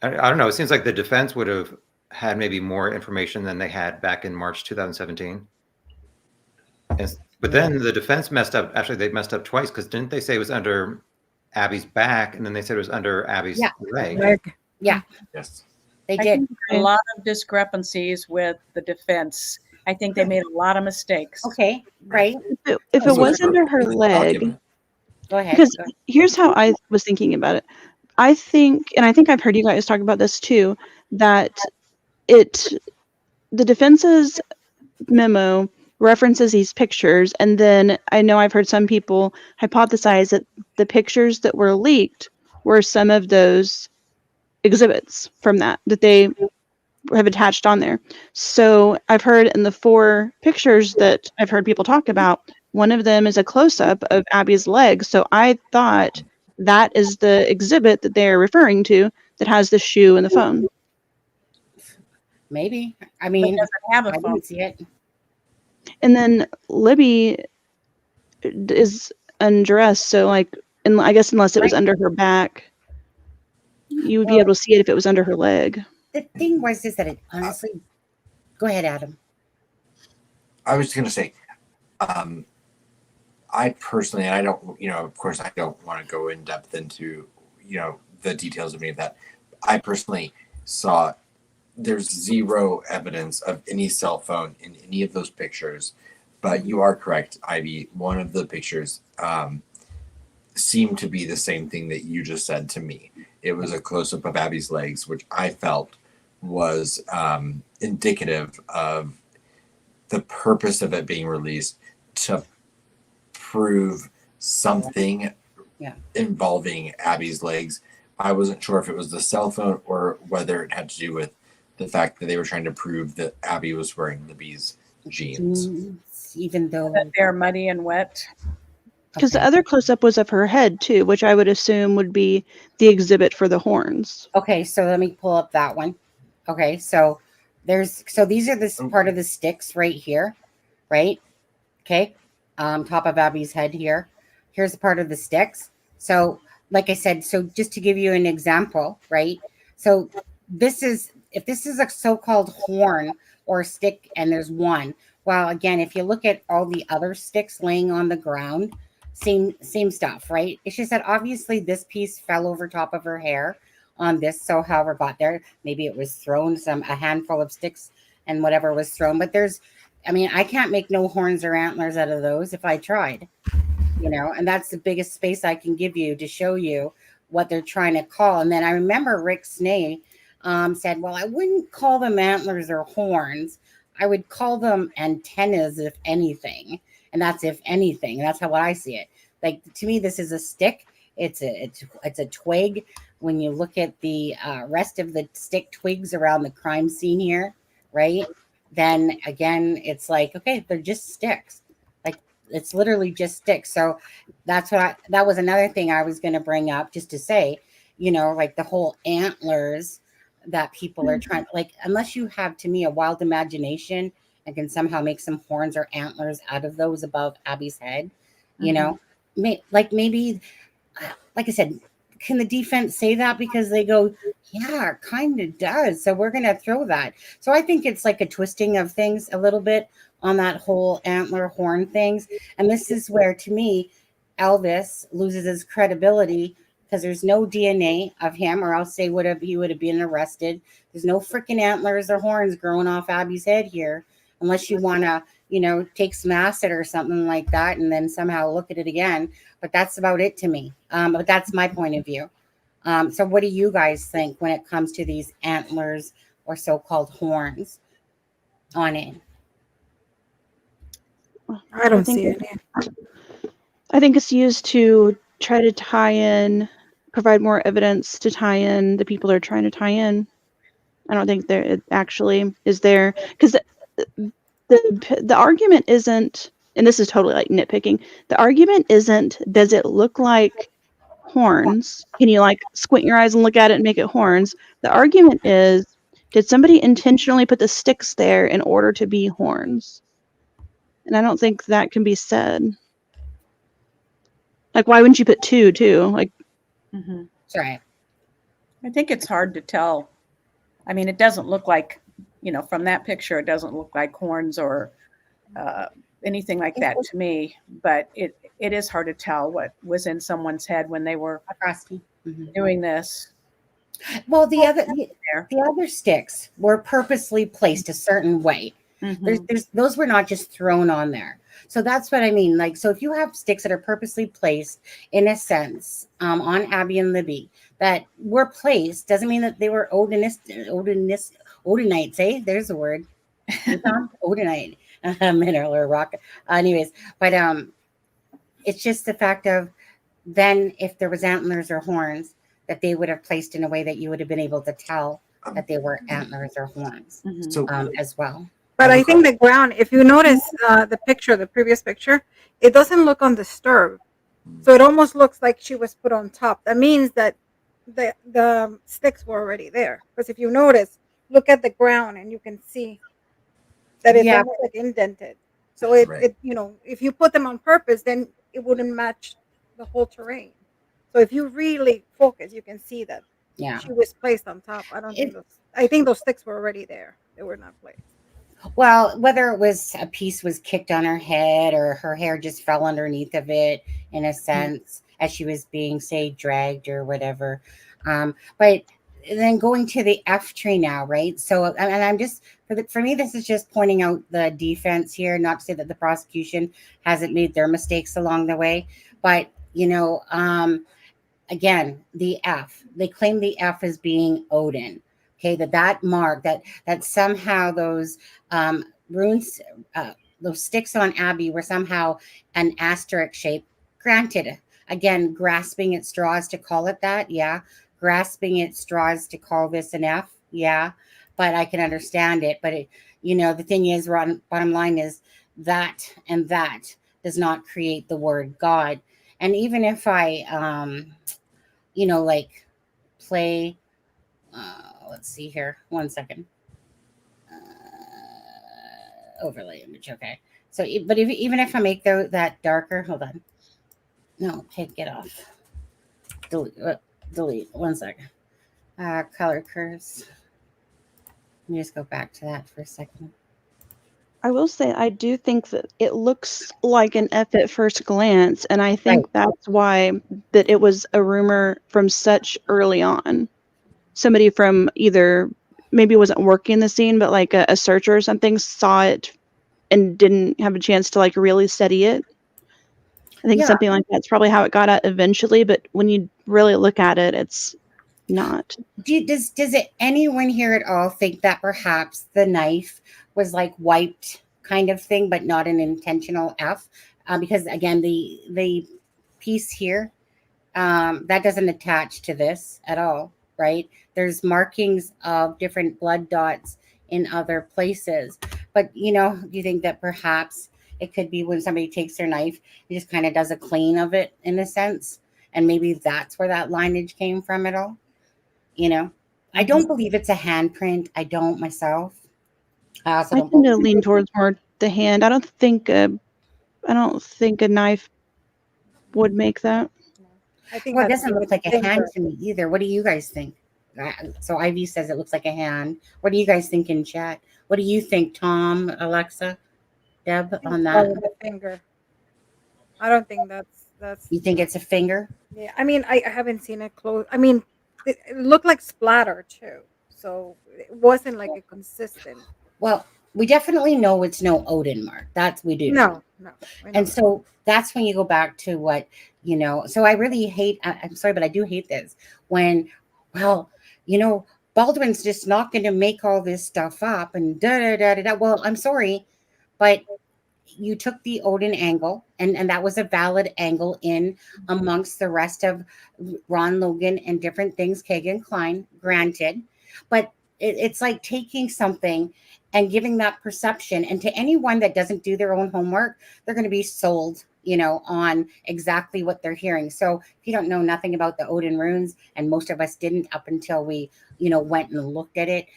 I don't know. It seems like the defense would have had maybe more information than they had back in March 2017. But then the defense messed up. Actually, they messed up twice because didn't they say it was under Abby's back, and then they said it was under Abby's leg? yeah, Yes. they I did. think there are a lot of discrepancies with the defense. I think they made a lot of mistakes. Okay, right. If it was under her leg, Go ahead. because here's how I was thinking about it. I think I've heard you guys talk about this too, that the defense's memo references these pictures, and then I know I've heard some people hypothesize that the pictures that were leaked were some of those exhibits from that they have attached on there. So I've heard in the 4 pictures that I've heard people talk about, one of them is a close-up of Abby's leg. So I thought that is the exhibit that they're referring to that has the shoe and the phone. Maybe. I It mean, doesn't have I a phone. didn't see it. And then Libby is undressed, so and I guess unless it was under her back, you would be able to see it if it was under her leg. The thing was that it honestly. Go ahead, Adam. I was just going to say, I personally, and I don't, of course, I don't want to go in depth into, the details of any of that. I personally saw there's zero evidence of any cell phone in any of those pictures, but you are correct, Ivy. One of the pictures seemed to be the same thing that you just said to me. It was a close-up of Abby's legs, which I felt was indicative of the purpose of it being released to prove something involving Abby's legs. I wasn't sure if it was the cell phone or whether it had to do with the fact that they were trying to prove that Abby was wearing Libby's jeans. Even though That they're muddy and wet. Because the other close-up was of her head too, which I would assume would be the exhibit for the horns. Okay, so let me pull up that one. Okay, so these are this part of the sticks right here, right? Okay, top of Abby's head here. Here's a part of the sticks. So, like I said, so just to give you an example, right? So if this is a so-called horn or stick, and there's one. Well, again, if you look at all the other sticks laying on the ground, same stuff, right? It's just that obviously this piece fell over top of her hair on this, so however got there, maybe it was thrown, a handful of sticks and whatever was thrown. But I can't make no horns or antlers out of those if I tried, and that's the biggest space I can give you to show you what they're trying to call. And then I remember Rick Snay said, well, I wouldn't call them antlers or horns. I would call them antennas, if anything. And that's if anything. That's how I see it. Like, to me, this is a stick. It's a twig. When you look at the rest of the stick twigs around the crime scene here, right? Then again, it's like, okay, they're just sticks. Like, it's literally just sticks. So that was another thing I was going to bring up, just to say, like the whole antlers that people are trying, like, unless you have, to me, a wild imagination and can somehow make some horns or antlers out of those above Abby's head, maybe, like I said, can the defense say that because they go, yeah, it kind of does. So we're going to throw that. So I think it's like a twisting of things a little bit on that whole antler horn things. And this is where, to me, Elvis loses his credibility because there's no DNA of him, or else he would have been arrested. There's no freaking antlers or horns growing off Abby's head here, unless you want to, take some acid or something like that and then somehow look at it again. But that's about it to me. But that's my point of view. So what do you guys think when it comes to these antlers or so-called horns on it? I don't see any. I think it's used to try to provide more evidence to tie in the people they're trying to tie in. I don't think it actually is there, because the argument isn't, and this is totally like nitpicking, the argument isn't, does it look like horns? Can you like squint your eyes and look at it and make it horns? The argument is, did somebody intentionally put the sticks there in order to be horns? And I don't think that can be said. Like, why wouldn't you put two too? Like, Sorry. I think it's hard to tell. I mean, it doesn't look like, from that picture, it doesn't look like horns or anything like that to me. But it is hard to tell what was in someone's head when they were doing this. Well, the other sticks were purposely placed a certain way. Those were not just thrown on there. So that's what I mean. Like, so if you have sticks that are purposely placed in a sense on Abby and Libby that were placed, doesn't mean that they were Odinites, eh? There's a word. Odinite. Mineral or rock. Anyways, but it's just the fact of then if there was antlers or horns that they would have placed in a way that you would have been able to tell that they were antlers or horns as well. But I think the ground, if you notice the previous picture, it doesn't look undisturbed. So it almost looks like she was put on top. That means that the sticks were already there. Because if you notice, look at the ground and you can see that it's almost like indented. So it if you put them on purpose, then it wouldn't match the whole terrain. So if you really focus, you can see that she was placed on top. I think those sticks were already there. They were not placed. Well, whether it was a piece was kicked on her head or her hair just fell underneath of it, in a sense, as she was being, say, dragged or whatever. But then going to the F tree now, right? So, and I'm just, for me, this is just pointing out the defense here, not to say that the prosecution hasn't made their mistakes along the way. But, again, the F, they claim the F as being Odin. Okay, that mark, that somehow those runes, those sticks on Abby were somehow an asterisk shape. Granted, again, grasping at straws to call it that, grasping at straws to call this an F, but I can understand it. But the thing is, bottom line is that and that does not create the word God. And even if I, play. Let's see here. 1 second. Overlay image. Okay. So, but even if I make that darker, hold on. No, get off. Delete. 1 second. Color curves. Let me just go back to that for a second. I will say I do think that it looks like an F at first glance, and I think that's why that it was a rumor from such early on. Somebody from either maybe wasn't working the scene, but like a searcher or something saw it and didn't have a chance to like really study it. I think something like that's probably how it got out eventually, but when you really look at it, it's not. Does it anyone here at all think that perhaps the knife was like wiped kind of thing, but not an intentional F? Because again, the piece here, that doesn't attach to this at all, right? There's markings of different blood dots in other places. But, do you think that perhaps it could be when somebody takes their knife, it just kind of does a clean of it in a sense? And maybe that's where that lineage came from at all? I don't believe it's a handprint. I don't myself. I tend to lean towards more the hand. I don't think a knife would make that. I think Well, it that's doesn't look like a finger. hand to me either. What do you guys think? So Ivy says it looks like a hand. What do you guys think in chat? What do you think, Tom, Alexa, Deb, I think on it's that? probably the finger. I don't think that's. You think it's a finger? Yeah, I mean, I haven't seen it close. I mean, it looked like splatter too, so it wasn't like a consistent. Well, we definitely know it's no Odin mark. That's we do know. No, I know And that. so that's when you go back to what, so I really hate, I'm sorry, but I do hate this when, well, Baldwin's just not going to make all this stuff up and da da da da da. Well, I'm sorry, but you took the Odin angle, and that was a valid angle in amongst the rest of Ron Logan and different things, Kagan Klein, granted. But it's like taking something and giving that perception. And to anyone that doesn't do their own homework, they're going to be sold, on exactly what they're hearing. So if you don't know nothing about the Odin runes, and most of us didn't up until we, went and looked at it,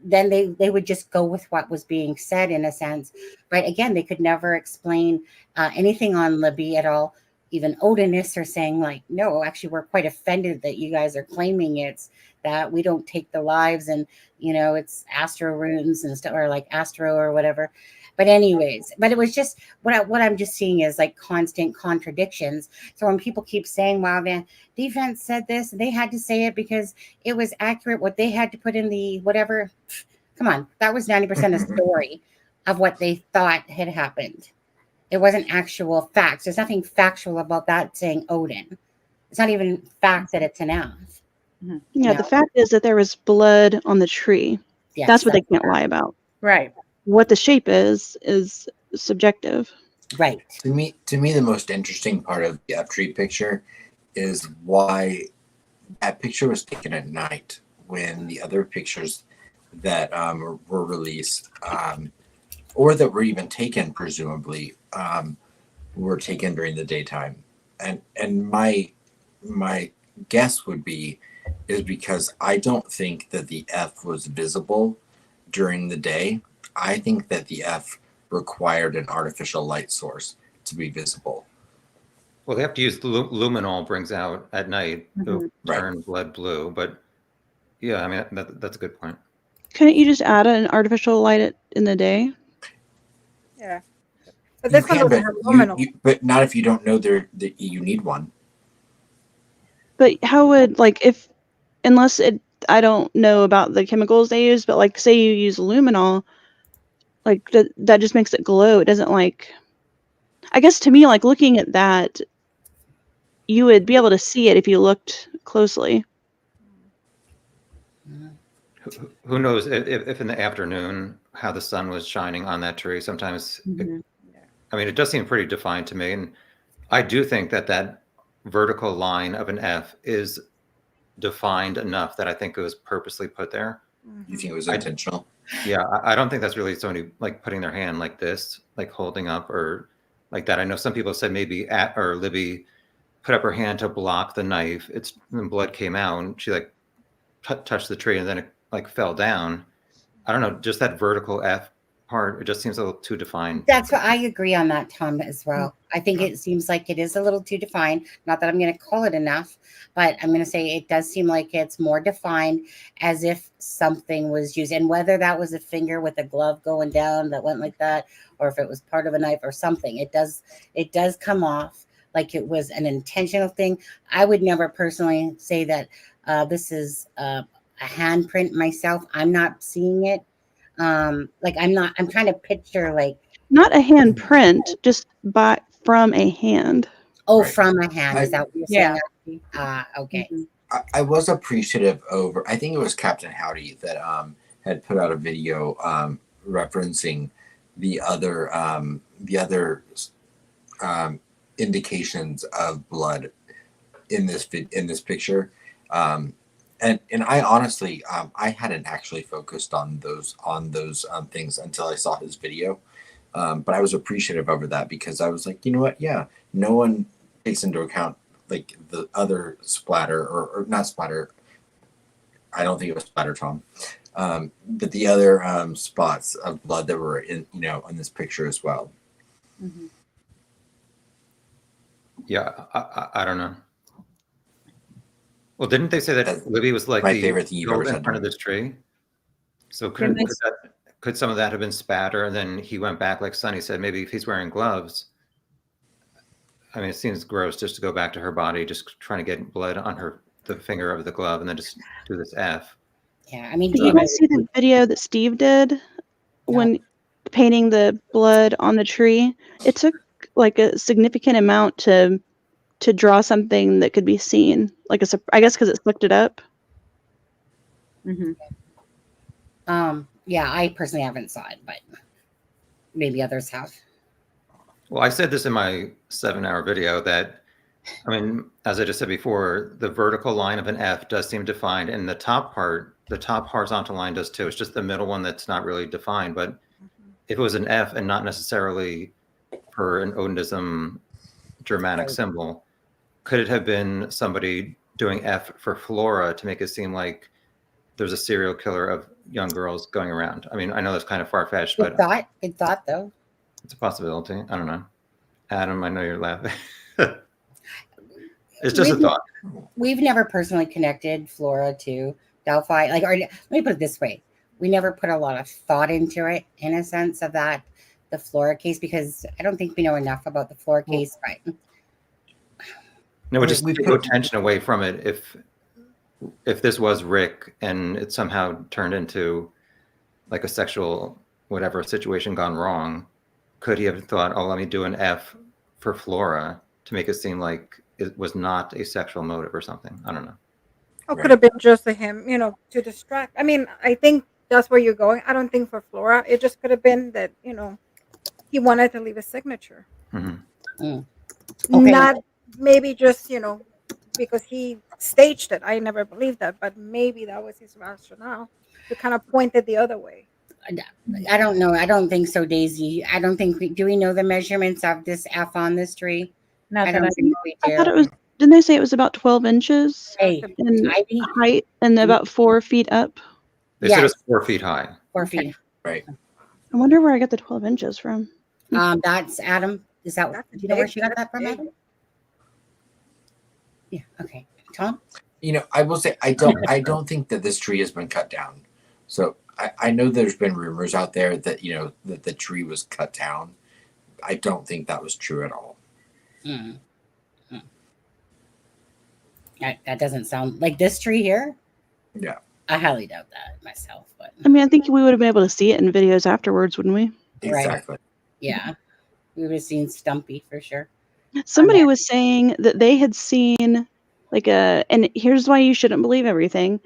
then they would just go with what was being said in a sense. But again, they could never explain anything on Libby at all. Even Odinists are saying like, no, actually, we're quite offended that you guys are claiming it's that we don't take the lives and, it's astro runes and stuff, or like astro or whatever. But anyways, but it was just what I'm just seeing is like constant contradictions. So when people keep saying, wow, the defense said this, they had to say it because it was accurate what they had to put in the whatever. Come on, that was 90% of the story of what they thought had happened. It wasn't actual facts. There's nothing factual about that saying Odin. It's not even fact that it's an elf. Yeah, the fact is that there was blood on the tree. Yes, That's what they can't lie about. Right. What the shape is subjective. right. To me, the most interesting part of the F tree picture is why that picture was taken at night when the other pictures that were released, or that were even taken, presumably, were taken during the daytime. And my guess would be is because I don't think that the F was visible during the day. I think that the F required an artificial light source to be visible. Well, they have to use luminol brings out at night to turn blood blue. But yeah, I mean, that's a good point. Couldn't you just add an artificial light in the day? Yeah, but this one doesn't have luminol. But not if you don't know that you need one. But how would, like, unless I don't know about the chemicals they use, but like say you use luminol, like that just makes it glow. It doesn't, like, I guess to me, like, looking at that, you would be able to see it if you looked closely. Who knows if in the afternoon how the sun was shining on that tree? Sometimes, I mean, it does seem pretty defined to me. And I do think that vertical line of an F is defined enough that I think it was purposely put there. You think it was intentional? Yeah, I don't think that's really somebody like putting their hand like this, like holding up or like that. I know some people said maybe Libby put up her hand to block the knife. When blood came out and she like touched the tree and then it like fell down. I don't know, just that vertical F part, it just seems a little too defined. That's what I agree on that, Tom, as well. I think it seems like it is a little too defined. Not that I'm going to call it enough, but I'm going to say it does seem like it's more defined as if something was used. And whether that was a finger with a glove going down that went like that, or if it was part of a knife or something, it does come off like it was an intentional thing. I would never personally say that this is a handprint myself. I'm not seeing it. I'm trying to picture like not a hand print, just from a hand. Oh, Right. from a hand. Is that what you're saying? Okay. I was appreciative over, I think it was Captain Howdy that had put out a video referencing the other indications of blood in this picture. And I honestly, I hadn't actually focused on those things until I saw his video. But I was appreciative over that because I was like, you know what? Yeah, no one takes into account like the other splatter or not splatter. I don't think it was splatter, Tom. But the other spots of blood that were in this picture as well. Yeah, I don't know. Well, didn't they say that That's Libby was like my the favorite thing you've ever built in said to front of me. this tree? So Didn't they could some of that have been spatter? And then he went back, like Sonny said, maybe if he's wearing gloves. I mean, it seems gross just to go back to her body, just trying to get blood on the finger of the glove, and then just do this F. Yeah, I mean, Did you guys see the video that Steve did when painting the blood on the tree? It took like a significant amount to draw something that could be seen. Like I guess because it sucked it up. Mm-hmm. Yeah, I personally haven't saw it, but maybe others have. Well, I said this in my 7-hour video that, I mean, as I just said before, the vertical line of an F does seem defined, and the top horizontal line does too. It's just the middle one that's not really defined. But if it was an F and not necessarily for an Odinism Germanic symbol, could it have been somebody doing F for Flora to make it seem like there's a serial killer of young girls going around? I mean, I know that's kind of far-fetched, but Good thought, though. it's a possibility. I don't know. Adam, I know you're laughing. It's just a thought. We've never personally connected Flora to Delphi. Like, let me put it this way: we never put a lot of thought into it, in a sense of that, the Flora case, because I don't think we know enough about the Flora case. But No, just take attention away from it. If this was Rick and it somehow turned into like a sexual whatever situation gone wrong, could he have thought, "Oh, let me do an F for Flora to make it seem like it was not a sexual motive or something"? I don't know. Or could have been just him, to distract. I mean, I think that's where you're going. I don't think for Flora. It just could have been that, he wanted to leave a signature. Mm-hmm. Okay. Not maybe just, because he staged it. I never believed that, but maybe that was his rationale to kind of point it the other way. I don't know. I don't think so, Daisy. I don't think do we know the measurements of this F on this tree? Not I that don't think we do. I thought it was. Didn't they say it was about 12 inches Hey, in Ivy? height and about 4 feet up? They said it was 4 feet high. 4 feet. Right. I wonder where I got the 12 inches from. That's Adam. Is that? That's Do you know where big. she got that from, Big. Adam? Yeah. Okay. Tom. I will say I don't think that this tree has been cut down. So I know there's been rumors out there that that the tree was cut down. I don't think that was true at all. That doesn't sound like this tree here. Yeah. I highly doubt that myself, but I mean, I think we would have been able to see it in videos afterwards, wouldn't we? Exactly. yeah, we would have seen Stumpy for sure. Somebody was saying that they had seen and here's why you shouldn't believe everything.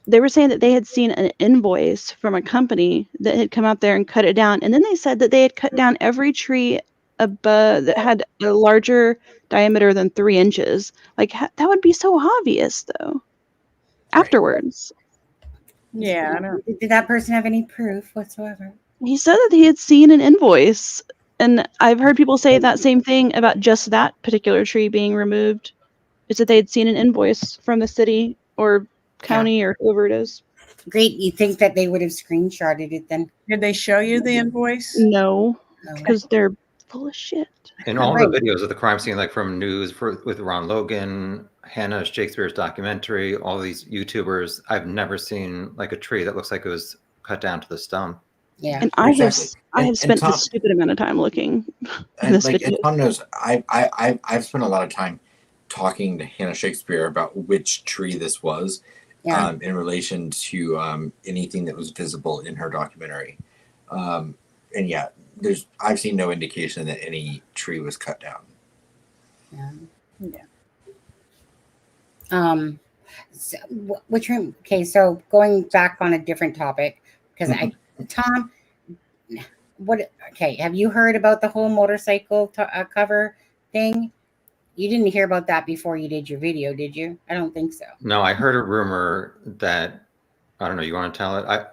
They were saying that they had seen an invoice from a company that had come out there and cut it down. And then they said that they had cut down every tree above that had a larger diameter than 3 inches. Like that would be so obvious though. Afterwards. Yeah, I don't. Did that person have any proof whatsoever? He said that he had seen an invoice. And I've heard people say that same thing about just that particular tree being removed. Is that they had seen an invoice from the city or county or whoever it is. Great. You think that they would have screenshotted it then? Did they show you the invoice? No, because they're full of shit. In all the videos of the crime scene, like from News with Ron Logan, Hannah Shakespeare's documentary, all these YouTubers, I've never seen like a tree that looks like it was cut down to the stump. Yeah. And I Exactly. have spent Tom, a stupid amount of time looking in this video. And Tom knows I've spent a lot of time talking to Hannah Shakespeare about which tree this was in relation to anything that was visible in her documentary. And yeah, I've seen no indication that any tree was cut down. So, which room? Okay, so going back on a different topic, because Tom, have you heard about the whole motorcycle cover thing? You didn't hear about that before you did your video, did you? I don't think so. No, I heard a rumor that, I don't know, you want to tell it? I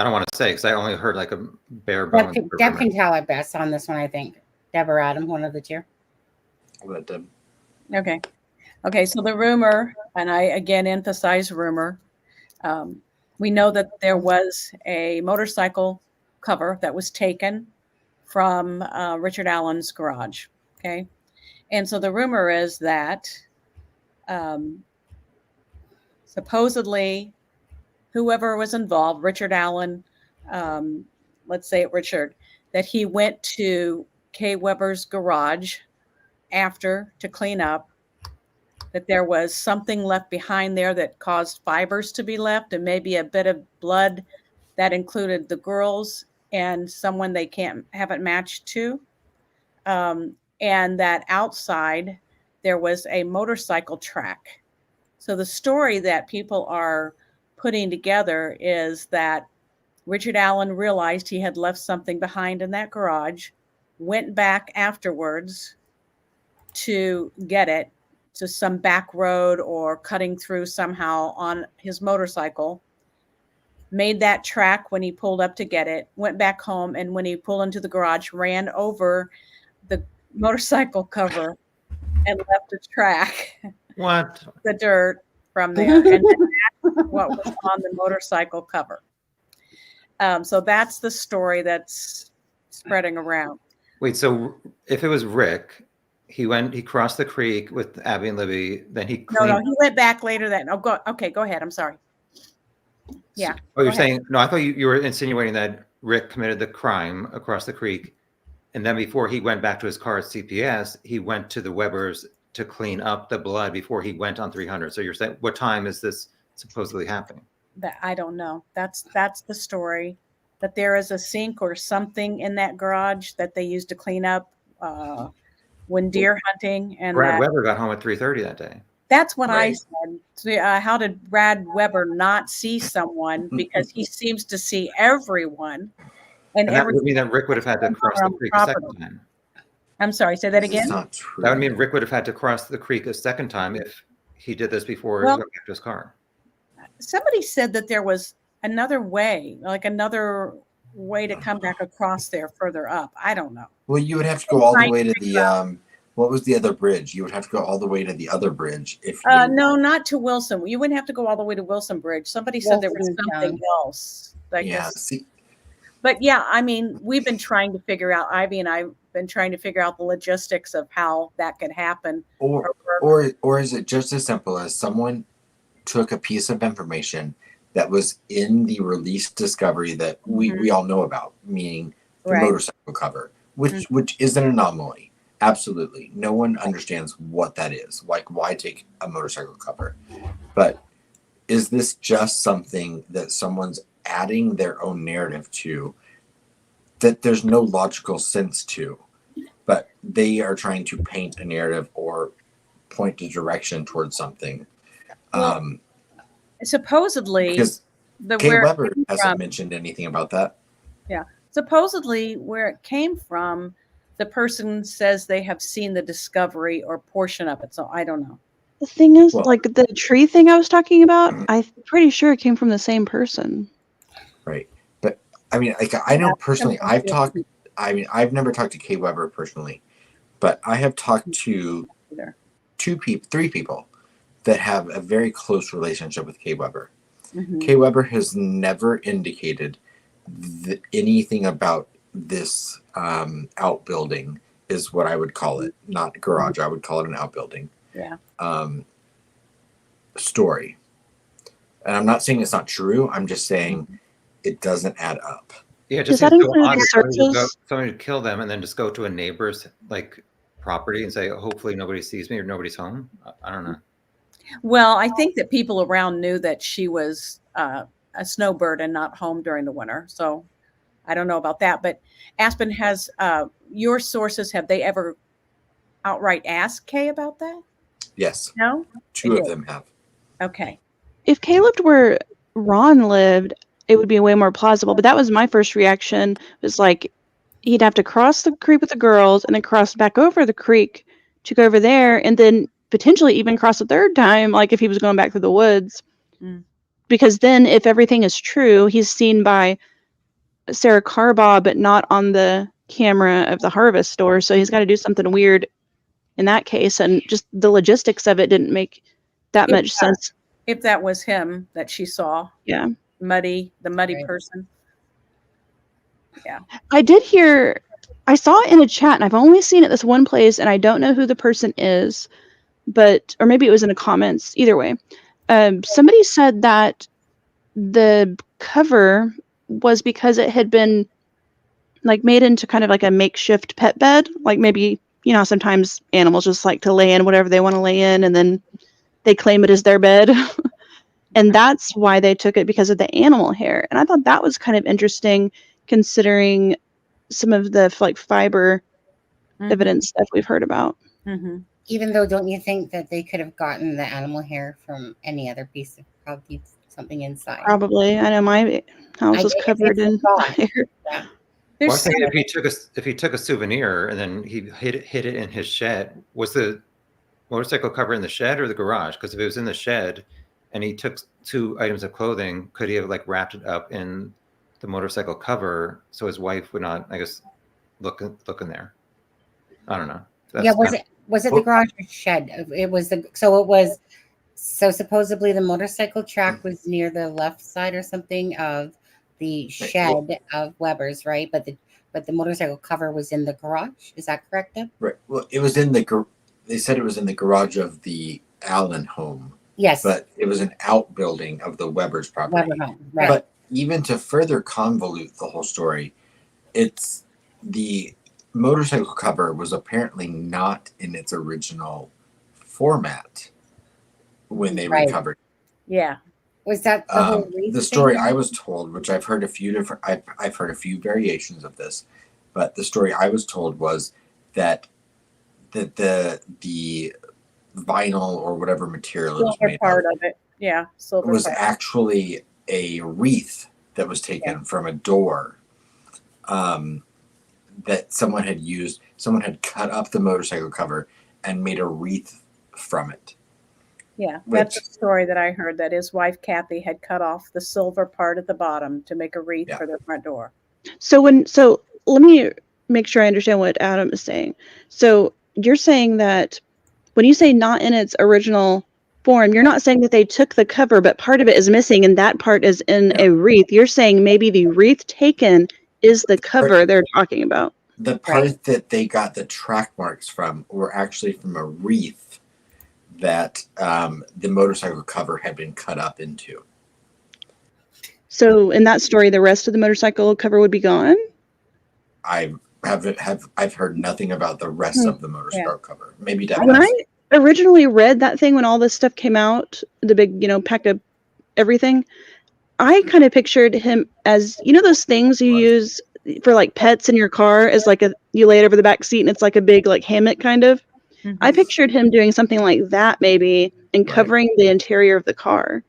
don't want to say because I only heard like a bare bones. Deb can tell it best on this one, I think. Deb or Adam, one of the two. Okay, so the rumor, and I again emphasize rumor, we know that there was a motorcycle cover that was taken from Richard Allen's garage, okay? And so the rumor is that supposedly whoever was involved, Richard Allen, let's say Richard, that he went to Kay Weber's garage after to clean up, that there was something left behind there that caused fibers to be left and maybe a bit of blood that included the girls and someone they haven't matched to. And that outside there was a motorcycle track. So the story that people are putting together is that Richard Allen realized he had left something behind in that garage, went back afterwards to get it to some back road or cutting through somehow on his motorcycle, made that track when he pulled up to get it, went back home, and when he pulled into the garage, ran over the motorcycle cover and left a track. What? The dirt from there. And that's what was on the motorcycle cover. So that's the story that's spreading around. Wait, so if it was Rick, he crossed the creek with Abby and Libby, then he cleaned. No, he went back later that. Oh, go ahead. I'm sorry. Yeah. Oh, you're saying, no, I thought you were insinuating that Rick committed the crime across the creek. And then before he went back to his car at CPS, he went to the Webbers to clean up the blood before he went on 300. So you're saying, what time is this supposedly happening? That I don't know. That's the story, that there is a sink or something in that garage that they used to clean up when deer hunting. And Brad Weber got home at 3:30 that day. That's what Right. I said. So, how did Brad Weber not see someone? Because he seems to see everyone. And And that would mean that Rick would have had to cross the creek a second time. I'm sorry, say that This is again. not true. That would mean Rick would have had to cross the creek a second time if he did this before he Well- went back to his car. Somebody said that there was another way, like another way to come back across there further up. I don't know. Well, you would have to go all the way to the what was the other bridge? You would have to go all the way to the other bridge if you No, not to Wilson. You wouldn't have to go all the way to Wilson Bridge. Somebody said there was Wilson, something else. I yeah, guess. see, But yeah, I mean, we've been trying to figure out, Ivy and I've been trying to figure out the logistics of how that could happen. or is it just as simple as someone took a piece of information that was in the release discovery that we all know about, meaning the Right. motorcycle cover, which is an anomaly. Absolutely. No one understands what that is. Like, why take a motorcycle cover? But is this just something that someone's adding their own narrative to that there's no logical sense to, but they are trying to paint a narrative or point a direction towards something? Supposedly, Because the Kay where it Weber came hasn't from- mentioned anything about that. supposedly where it came from, the person says they have seen the discovery or portion of it. So I don't know. The thing is, Well- like the tree thing I was talking about, I'm pretty sure it came from the same person. Right. But I mean, like, I know personally, I've never talked to Kay Weber personally, but I have talked to Either. three people that have a very close relationship with Kay Weber. Mhm. Kay Weber has never indicated anything about this outbuilding is what I would call it, not garage. I would call it an outbuilding. Yeah. Story. And I'm not saying it's not true. I'm just saying it doesn't add up. Yeah, it Does just that seems so include odd the for somebody to searches? somebody to kill them and then just go to a neighbor's like property and say, hopefully nobody sees me or nobody's home. I don't know. Well, I think that people around knew that she was a snowbird and not home during the winter. So I don't know about that. But Aspen, has your sources, have they ever outright asked Kay about that? Yes. No? Two They of did. them have. Okay. If Kay lived where Ron lived, it would be way more plausible. But that was my first reaction. Was like he'd have to cross the creek with the girls and then cross back over the creek to go over there, and then potentially even cross a third time, like if he was going back through the woods. Mm. Because then, if everything is true, he's seen by Sarah Carbaugh, but not on the camera of the harvest store. So he's got to do something weird in that case, and just the logistics of it didn't make that much sense. If that was him that she saw, Yeah. the muddy Right. person. I did hear, I saw it in a chat, and I've only seen it this one place, and I don't know who the person is, but, or maybe it was in the comments, either way. somebody said that the cover was because it had been like made into kind of like a makeshift pet bed. Like maybe, sometimes animals just like to lay in whatever they want to lay in, and then they claim it as their bed. And that's why they took it, because of the animal hair. And I thought that was kind of interesting, considering some of the like fiber evidence stuff we've heard about. Mm-hmm. Even though, don't you think that they could have gotten the animal hair from any other piece of probably something inside? Probably. I know my house was covered in hair. Yeah. Well, I was thinking if he took a souvenir and then he hid it in his shed, was the motorcycle cover in the shed or the garage? Because if it was in the shed and he took 2 items of clothing, could he have like wrapped it up in the motorcycle cover so his wife would not, I guess, look in there? I don't know. Yeah, was it the garage or shed? It was so supposedly the motorcycle track was near the left side or something of the shed of Weber's, right? But the motorcycle cover was in the garage. Is that correct, Deb? Right. Well, it was in they said it was in the garage of the Allen home. Yes. But it was an outbuilding of the Weber's property. Weber home, right. But even to further convolute the whole story, it's the motorcycle cover was apparently not in its original format when they recovered. Yeah. Was that the whole the story I was told, which I've heard a few different, I've heard a few variations of this, but the story I was told was that the vinyl or whatever material it was made part of it, yeah, silver was part. actually a wreath that was taken from a door that someone had used. Someone had cut up the motorcycle cover and made a wreath from it. Yeah, that's a story that I heard, that his wife Kathy had cut off the silver part at the bottom to make a wreath for their front door. So let me make sure I understand what Adam is saying. So you're saying that when you say not in its original form, you're not saying that they took the cover, but part of it is missing and that part is in a wreath. You're saying maybe the wreath taken is the cover they're talking about. The part that they got the track marks from were actually from a wreath that the motorcycle cover had been cut up into. So in that story, the rest of the motorcycle cover would be gone? I've heard nothing about the rest of the motorcycle cover. Maybe Devin. When I originally read that thing, when all this stuff came out, the big, pack of everything, I kind of pictured him as, those things you use for like pets in your car, as like you lay it over the back seat and it's like a big like hammock kind of. Mm-hmm. I pictured him doing something like that maybe and covering the interior of the car.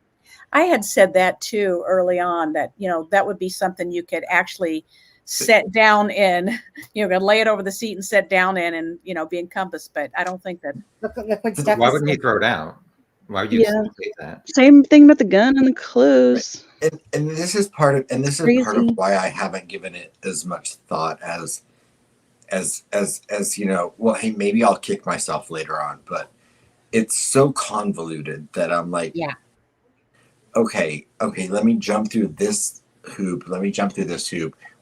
I had said that too early on, that, that would be something you could actually set down in, lay it over the seat and set down in and, be encompassed. But I don't think that. Why wouldn't he throw it out? Why would you say that? Same thing about the gun and the clothes. Right. And this is part of why I haven't given it as much thought as well, hey, maybe I'll kick myself later on, but it's so convoluted that I'm like, okay, let me jump through this hoop.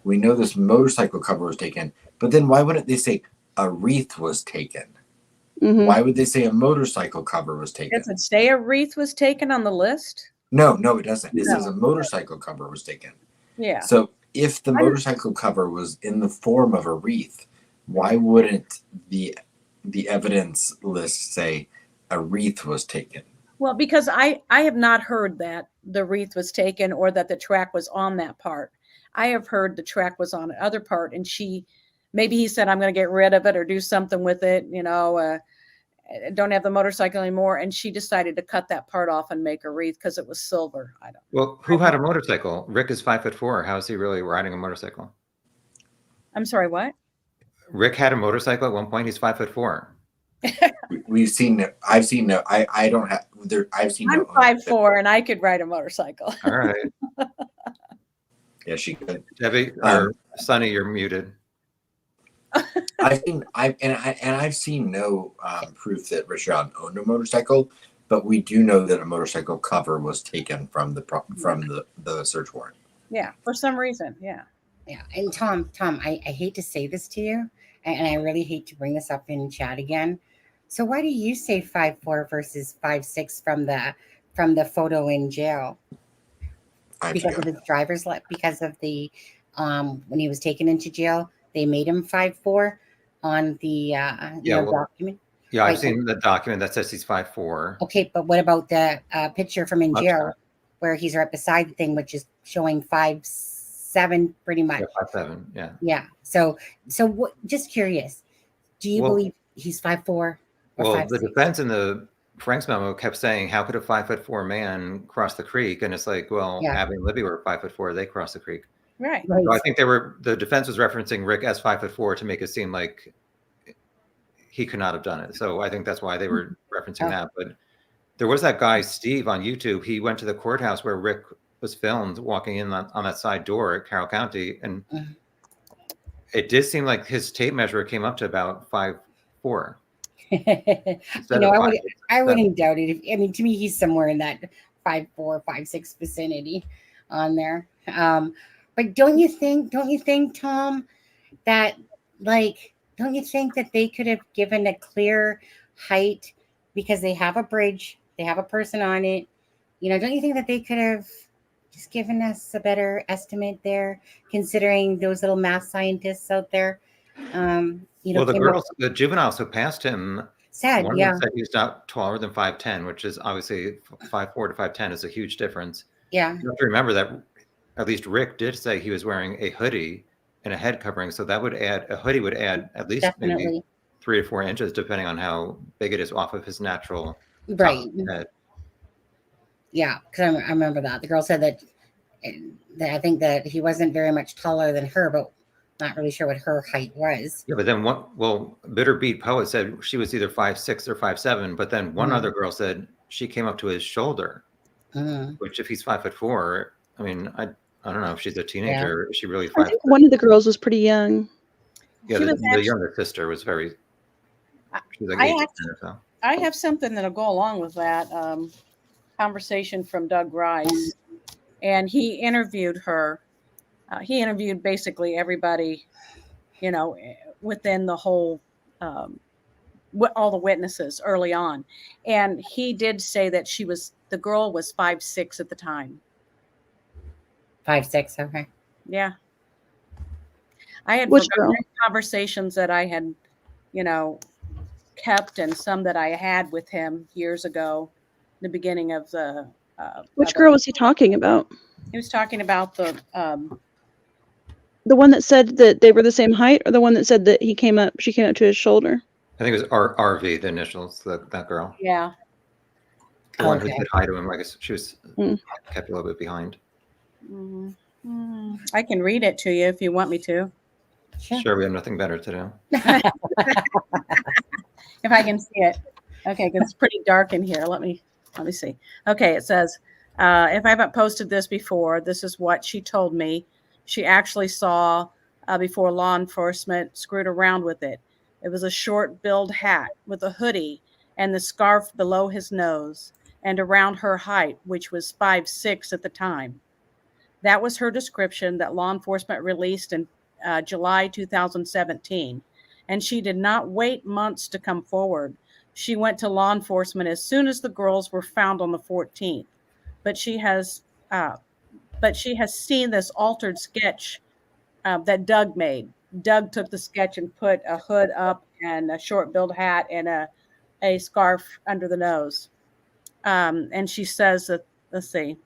We know this motorcycle cover was taken, but then why wouldn't they say a wreath was taken? Mm-hmm. Why would they say a motorcycle cover was taken? Does it say a wreath was taken on the list? No, it doesn't. It says a motorcycle cover was taken. Yeah. So if the motorcycle cover was in the form of a wreath, why wouldn't the evidence list say a wreath was taken? Well, because I have not heard that the wreath was taken or that the track was on that part. I have heard the track was on another part, and maybe he said, I'm going to get rid of it or do something with it, don't have the motorcycle anymore. And she decided to cut that part off and make a wreath because it was silver. Well, who had a motorcycle? Rick is 5'4". How is he really riding a motorcycle? I'm sorry, what? Rick had a motorcycle at one point. He's 5'4". I've seen no. I don't have there. I've seen. I'm 5'4" and I could ride a motorcycle. All right. Yeah, she could. Debbie or Sonny, you're muted. I've seen no proof that Richard Allen owned a motorcycle, but we do know that a motorcycle cover was taken from the search warrant. Yeah, for some reason. Yeah. Yeah, and Tom, I hate to say this to you, and I really hate to bring this up in chat again. So why do you say 5'4" versus 5'6" from from the photo in jail I because of forgot. his driver's because of the when he was taken into jail, they made him 5'4" on the Yeah, well, document. Yeah, I've Right. seen the document that says he's 5'4". Okay, but what about the picture from in Much jail higher. where he's right beside the thing, which is showing 5'7", pretty much. Yeah, 5'7". Yeah. Yeah. So what? Just curious. Do you Well- believe he's 5'4" or Well, 5'6"? the defense in the Frank's memo kept saying, "How could a 5'4" man cross the creek?" And it's like, well, Yeah. Abby and Libby were 5'4". They crossed the creek. Right. Right. So I think the defense was referencing Rick as 5'4" to make it seem like he could not have done it. So I think that's why they were referencing Oh. that. But there was that guy, Steve, on YouTube. He went to the courthouse where Rick was filmed walking in on that side door at Carroll County. And Mhm. it did seem like his tape measure came up to about 5'4". You know, I wouldn't doubt it. I mean, to me, he's somewhere in that 5'4", 5'6" vicinity on there. But don't you think, Tom, that don't you think that they could have given a clear height because they have a bridge, they have a person on it? You know, don't you think that they could have just given us a better estimate there, considering those little math scientists out there? Well, the juveniles who passed him, Sad, one of yeah. them said he was not taller than 5'10", which is obviously 5'4" to 5'10" is a huge difference. Yeah. You have to remember that at least Rick did say he was wearing a hoodie and a head covering, so that would add at least maybe Definitely. 3 or 4 inches, depending on how big it is off of his natural Right. head. Yeah, because I remember that the girl said that I think that he wasn't very much taller than her, but not really sure what her height was. Yeah, but then Bitter Beat Poet said she was either 5'6" or 5'7", but then one other girl said she came up to his shoulder, which if he's 5'4", I mean, I don't know if she's a teenager. Is she really 5'6"? I think one of the girls was pretty young. Yeah, She was the younger sister was very. She was like 8 or 10 or so. I have something that'll go along with that conversation from Doug Rice, and he interviewed her. He interviewed basically everybody, you know, within the whole, all the witnesses early on, and he did say that the girl was 5'6" at the time. 5'6", okay. Yeah. I had Which girl? conversations that I had, you know, kept, and some that I had with him years ago, the beginning of the. Which girl was he talking about? He was talking about the one that said that they were the same height, or the one that said that she came up to his shoulder? I think it was RV, the initials, that girl. Yeah. The one who said hi to him. I guess she was kept a little bit behind. I can read it to you if you want me to. Sure, we have nothing better to do. If I can see it. Okay, because it's pretty dark in here. Let me see. Okay, it says, if I haven't posted this before, this is what she told me. She actually saw before law enforcement screwed around with it. It was a short-billed hat with a hoodie and the scarf below his nose and around her height, which was 5'6" at the time. That was her description that law enforcement released in July 2017. And she did not wait months to come forward. She went to law enforcement as soon as the girls were found on the 14th. But she has seen this altered sketch that Doug made. Doug took the sketch and put a hood up and a short-billed hat and a scarf under the nose. And she says that, let's see,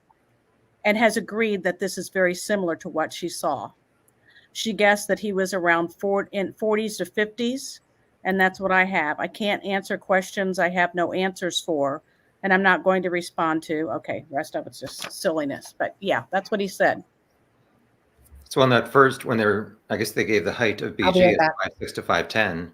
and has agreed that this is very similar to what she saw. She guessed that he was around 40s to 50s, and that's what I have. I can't answer questions I have no answers for, and I'm not going to respond to. Okay, rest of it's just silliness. But yeah, that's what he said. So on that first, I guess they gave the height of BG as 5'6" to 5'10".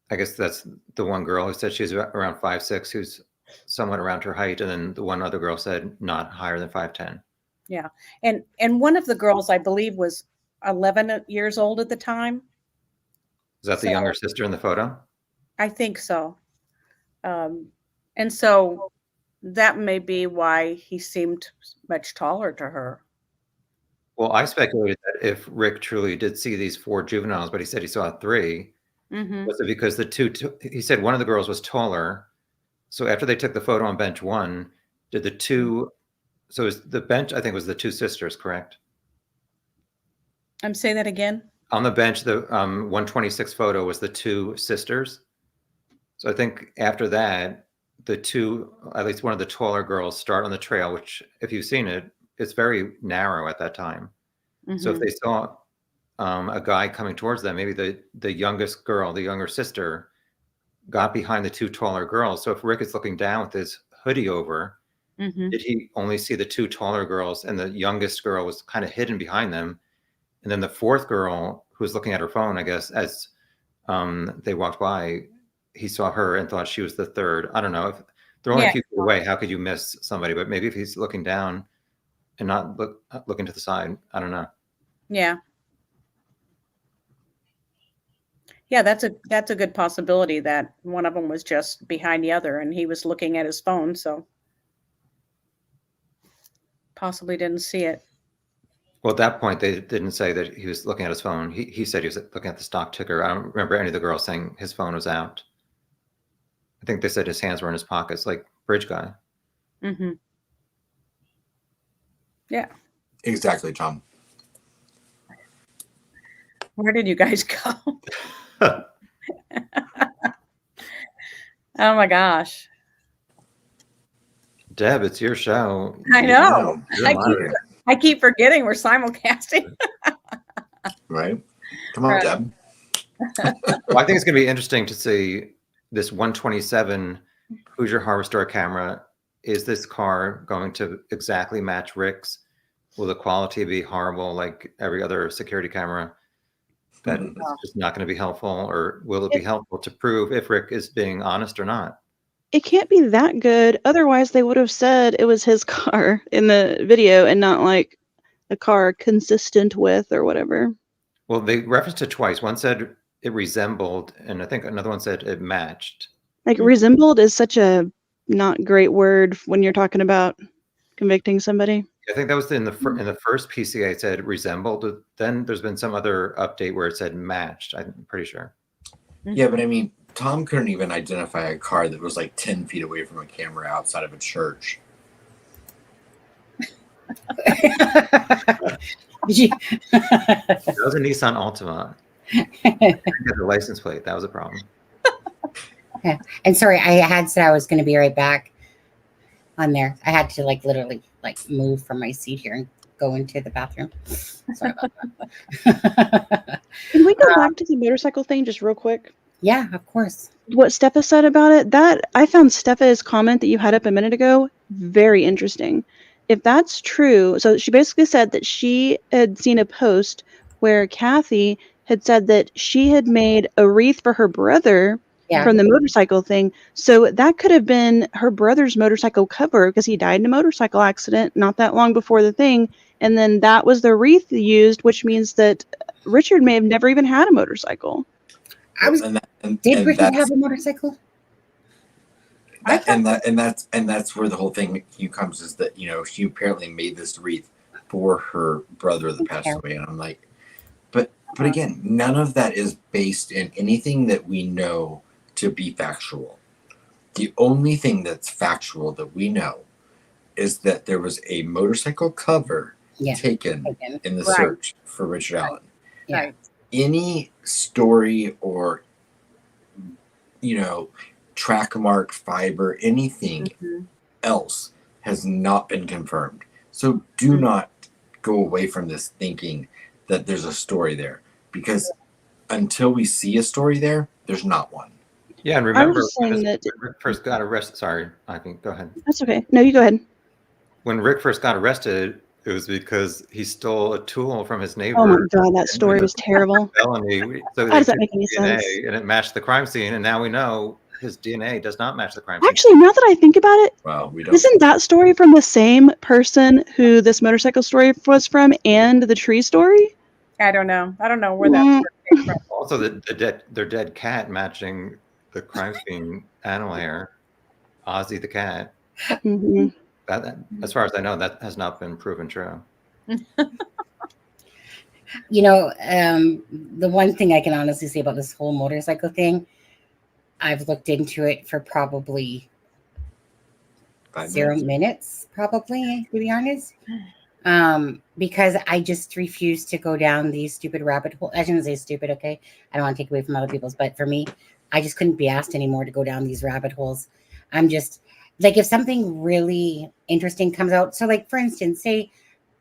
I guess that's the one girl who said she's around 5'6", who's somewhat around her height, and then the one other girl said not higher than 5'10". Yeah, and one of the girls, I believe, was 11 years old at the time. Is that the younger sister in the photo? I think so. And so that may be why he seemed much taller to her. Well, I speculated that if Rick truly did see these 4 juveniles, but he said he saw 3, was it because he said one of the girls was taller. So after they took the photo on bench 1, Did the two? So is the bench? I think was the two sisters, correct? Say that again. On the bench, the 126 photo was the two sisters. So I think after that, the two, at least one of the taller girls, start on the trail, which, if you've seen it, it's very narrow at that time. So if they saw a guy coming towards them, maybe the youngest girl, the younger sister, got behind the two taller girls. So if Rick is looking down with his hoodie over, did he only see the two taller girls, and the youngest girl was kind of hidden behind them? And then the fourth girl, who was looking at her phone, I guess, as they walked by, he saw her and thought she was the third. I don't know. If they're only a few feet away, how could you miss somebody? But maybe if he's looking down and not looking to the side, I don't know. Yeah. Yeah, that's a good possibility that one of them was just behind the other and he was looking at his phone, so possibly didn't see it. Well, at that point, they didn't say that he was looking at his phone. He said he was looking at the stock ticker. I don't remember any of the girls saying his phone was out. I think they said his hands were in his pockets, like Bridge Guy. Yeah. Exactly, Tom. Where did you guys go? Oh my gosh. Deb, it's your show. I know. You're I keep forgetting we're simulcasting. Right? Come on, Right. Deb. Well, I think it's going to be interesting to see this 127 Hoosier Harbor Store camera. Is this car going to exactly match Rick's? Will the quality be horrible like every other security camera? That is just not going to be helpful, or will it be helpful to prove if Rick is being honest or not? It can't be that good. Otherwise, they would have said it was his car in the video and not like a car consistent with or whatever. Well, they referenced it twice. One said it resembled, and I think another one said it matched. Like resembled is such a not great word when you're talking about convicting somebody. I think that was in the first PCA it said resembled. Then there's been some other update where it said matched. I'm pretty sure. Yeah, but I mean, Tom couldn't even identify a car that was like 10 feet away from a camera outside of a church. Did you? That was a Nissan Altima. I didn't get the license plate. That was a problem. Okay. And sorry, I had said I was going to be right back on there. I had to like literally like move from my seat here and go into the bathroom. Sorry about that. Can we go back to the motorcycle thing just real quick? Yeah, of course. What Steffa said about it, that I found Steffa's comment that you had up a minute ago very interesting. If that's true, so she basically said that she had seen a post where Kathy had said that she had made a wreath for her brother from the motorcycle thing. So that could have been her brother's motorcycle cover because he died in a motorcycle accident not that long before the thing. And then that was the wreath used, which means that Richard may have never even had a motorcycle. Did Richard have a motorcycle? And that's where the whole thing comes, is that, you know, she apparently made this wreath for her brother that passed away. And I'm like, but again, none of that is based in anything that we know to be factual. The only thing that's factual that we know is that there was a motorcycle cover taken in the search for Richard Allen. Yeah. Any story or, you know, track mark, fiber, anything else has not been confirmed. So do not go away from this thinking that there's a story there, because until we see a story there, there's not one. Yeah, and remember, when Rick first got arrested. Sorry, I can go ahead. That's okay. No, you go ahead. When Rick first got arrested, it was because he stole a tool from his neighbor. Oh my God, that story was terrible. Felony. So how does that make any sense? And it matched the crime scene, and now we know his DNA does not match the crime scene. Actually, now that I think about it, wow, we don't. Isn't that story from the same person who this motorcycle story was from, and the tree story? I don't know. I don't know where that came from. Also, their dead cat matching the crime scene animal hair, Ozzy the cat. Mm-hmm. That, as far as I know, that has not been proven true. You know, the one thing I can honestly say about this whole motorcycle thing, I've looked into it for probably 5 0 minutes. minutes, probably, to be honest. Because I just refuse to go down these stupid rabbit holes. I shouldn't say stupid, okay? I don't want to take away from other people's, but for me, I just couldn't be asked anymore to go down these rabbit holes. I'm just like, if something really interesting comes out, so like for instance, say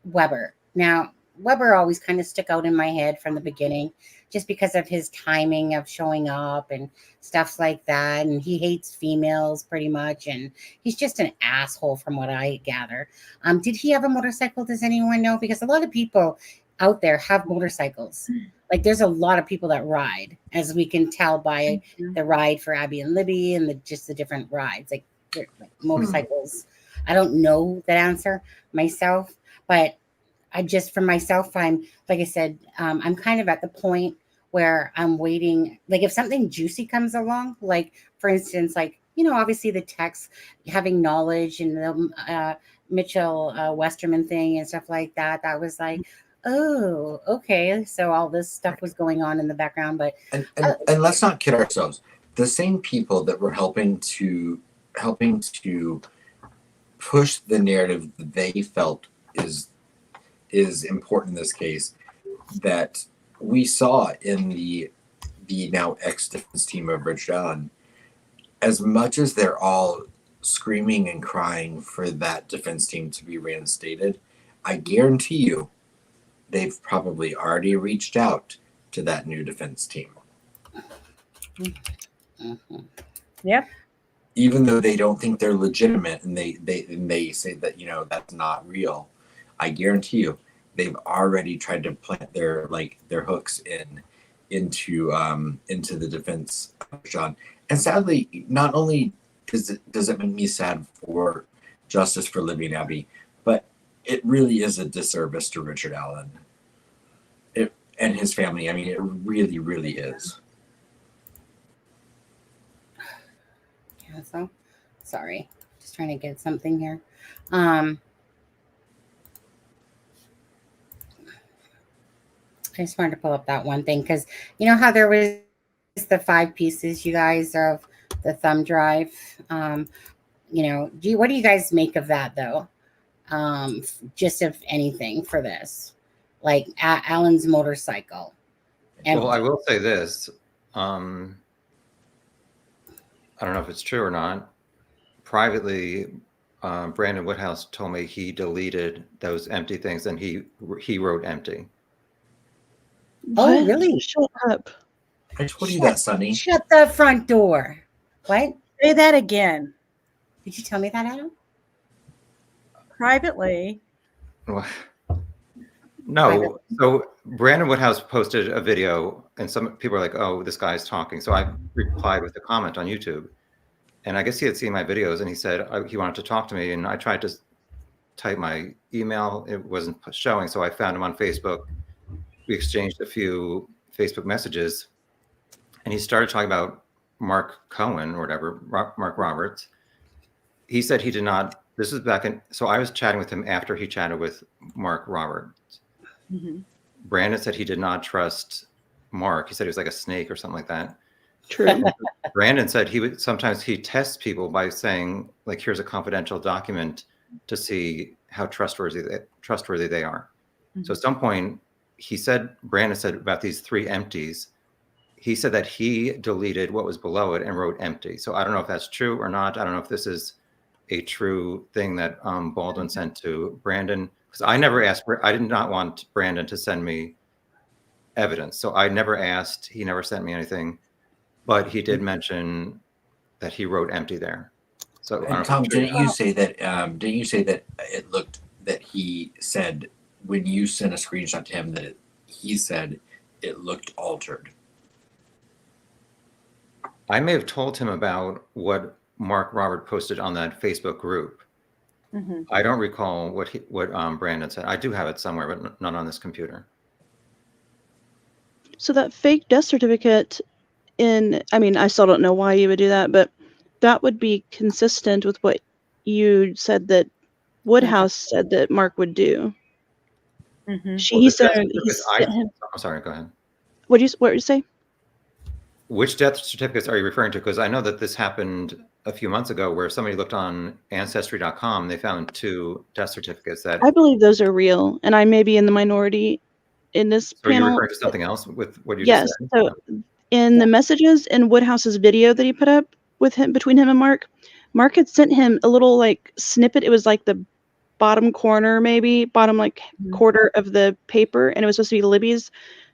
Weber. Now, Weber always kind of stuck out in my head from the beginning just because of his timing of showing up and stuff like that. And he hates females pretty much. And he's just an asshole from what I gather. Did he have a motorcycle? Does anyone know? Because a lot of people out there have motorcycles. Like there's a lot of people that ride, as we can tell by the ride for Abby and Libby and just the different rides, like motorcycles. I don't know that answer myself, but I just, for myself, I'm, like I said, I'm kind of at the point where I'm waiting. Like if something juicy comes along, like for instance, like, you know, obviously the text, having knowledge and the Mitchell Westerman thing and stuff like that, that was like, oh, okay. So all this stuff was going on in the background, but. And let's not kid ourselves. The same people that were helping to push the narrative that they felt is important in this case, that we saw in the now ex-defense team of Richard Allen, as much as they're all screaming and crying for that defense team to be reinstated, I guarantee you they've probably already reached out to that new defense team. Yep. Even though they don't think they're legitimate and they say that, you know, that's not real, I guarantee you they've already tried to plant their hooks into the defense of John. And sadly, not only does it make me sad for justice for Libby and Abby, but it really is a disservice to Richard Allen and his family. I mean, it really, really is. Yeah, so sorry, just trying to get something here. I just wanted to pull up that one thing because you know how there was the 5 pieces, you guys, of the thumb drive. You know, what do you guys make of that though? Just of anything for this, like Alan's motorcycle. And well, I will say this. I don't know if it's true or not. Privately, Brandon Woodhouse told me he deleted those empty things and he wrote empty. Oh, What? really? Shut up. I told you that, Sonny. Shut the front door. What? Say that again. Did you tell me that, Adam? Privately. Well, no. So Brandon Woodhouse posted a video and some people are like, oh, this guy's talking. So I replied with a comment on YouTube. And I guess he had seen my videos and he said he wanted to talk to me. And I tried to type my email. It wasn't showing. So I found him on Facebook. We exchanged a few Facebook messages. And he started talking about Mark Cohen or whatever, Mark Roberts. He said he did not. This is back in. So I was chatting with him after he chatted with Mark Roberts. Mm-hmm. Brandon said he did not trust Mark. He said he was like a snake or something like that. True. Brandon said sometimes he tests people by saying, like, here's a confidential document to see how trustworthy they are. Mm-hmm. So at some point, Brandon said about these 3 empties, he said that he deleted what was below it and wrote empty. So I don't know if that's true or not. I don't know if this is a true thing that Baldwin sent to Brandon, because I did not want Brandon to send me evidence. So I never asked, he never sent me anything. But he did mention that he wrote empty there. So And Tom, didn't you say that it looked that he said when you sent a screenshot to him that he said it looked altered? I may have told him about what Mark Robert posted on that Facebook group. Mm-hmm. I don't recall what Brandon said. I do have it somewhere, but not on this computer. So that fake death certificate I still don't know why you would do that, but that would be consistent with what you said that Woodhouse said that Mark would do. Mm-hmm. I'm sorry, go ahead. What did you say? Which death certificates are you referring to? Because I know that this happened a few months ago where somebody looked on Ancestry.com. They found 2 death certificates that. I believe those are real, and I may be in the minority in this So are you panel. referring to something else with what you Yes. just said? So in the messages in Woodhouse's video that he put up with him, between him and Mark had sent him a little like snippet. It was like the bottom corner, maybe bottom like quarter of the paper, and it was supposed to be Libby's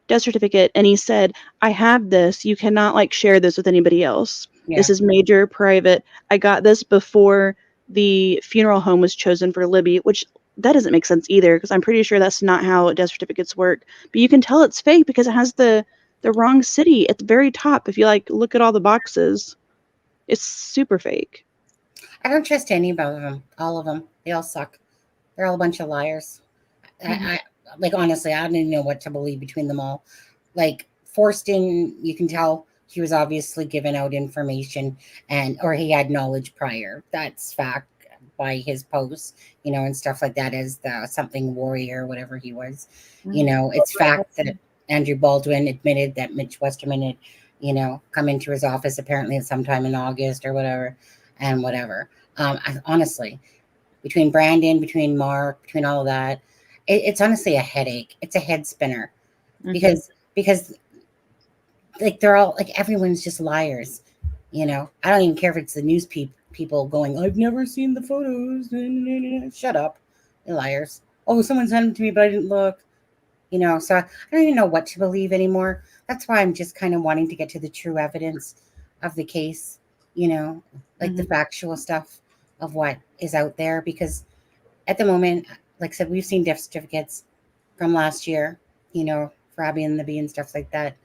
death certificate. And he said, I have this. You cannot like share this with anybody else. Yeah. This is major private. I got this before the funeral home was chosen for Libby, which that doesn't make sense either, because I'm pretty sure that's not how death certificates work. But you can tell it's fake because it has the wrong city at the very top. If you like look at all the boxes, it's super fake. I don't trust any of them. All of them. They all suck. They're all a bunch of liars. I like, honestly, I don't even know what to believe between them all. Like Forston, you can tell he was obviously given out information or he had knowledge prior. That's fact by his posts, and stuff like that, as the something warrior, whatever he was. It's fact that Andrew Baldwin admitted that Mitch Westerman had, come into his office apparently at sometime in August or whatever, and whatever. Honestly, between Brandon, between Mark, between all of that, it's honestly a headache. It's a head spinner because like they're all like, everyone's just liars. I don't even care if it's the news people going, I've never seen the photos. Shut up, you liars. Oh, someone sent them to me, but I didn't look. So I don't even know what to believe anymore. That's why I'm just kind of wanting to get to the true evidence of the case, like the factual stuff of what is out there. Because at the moment, like I said, we've seen death certificates from last year, for Abby and the Bee and stuff like that.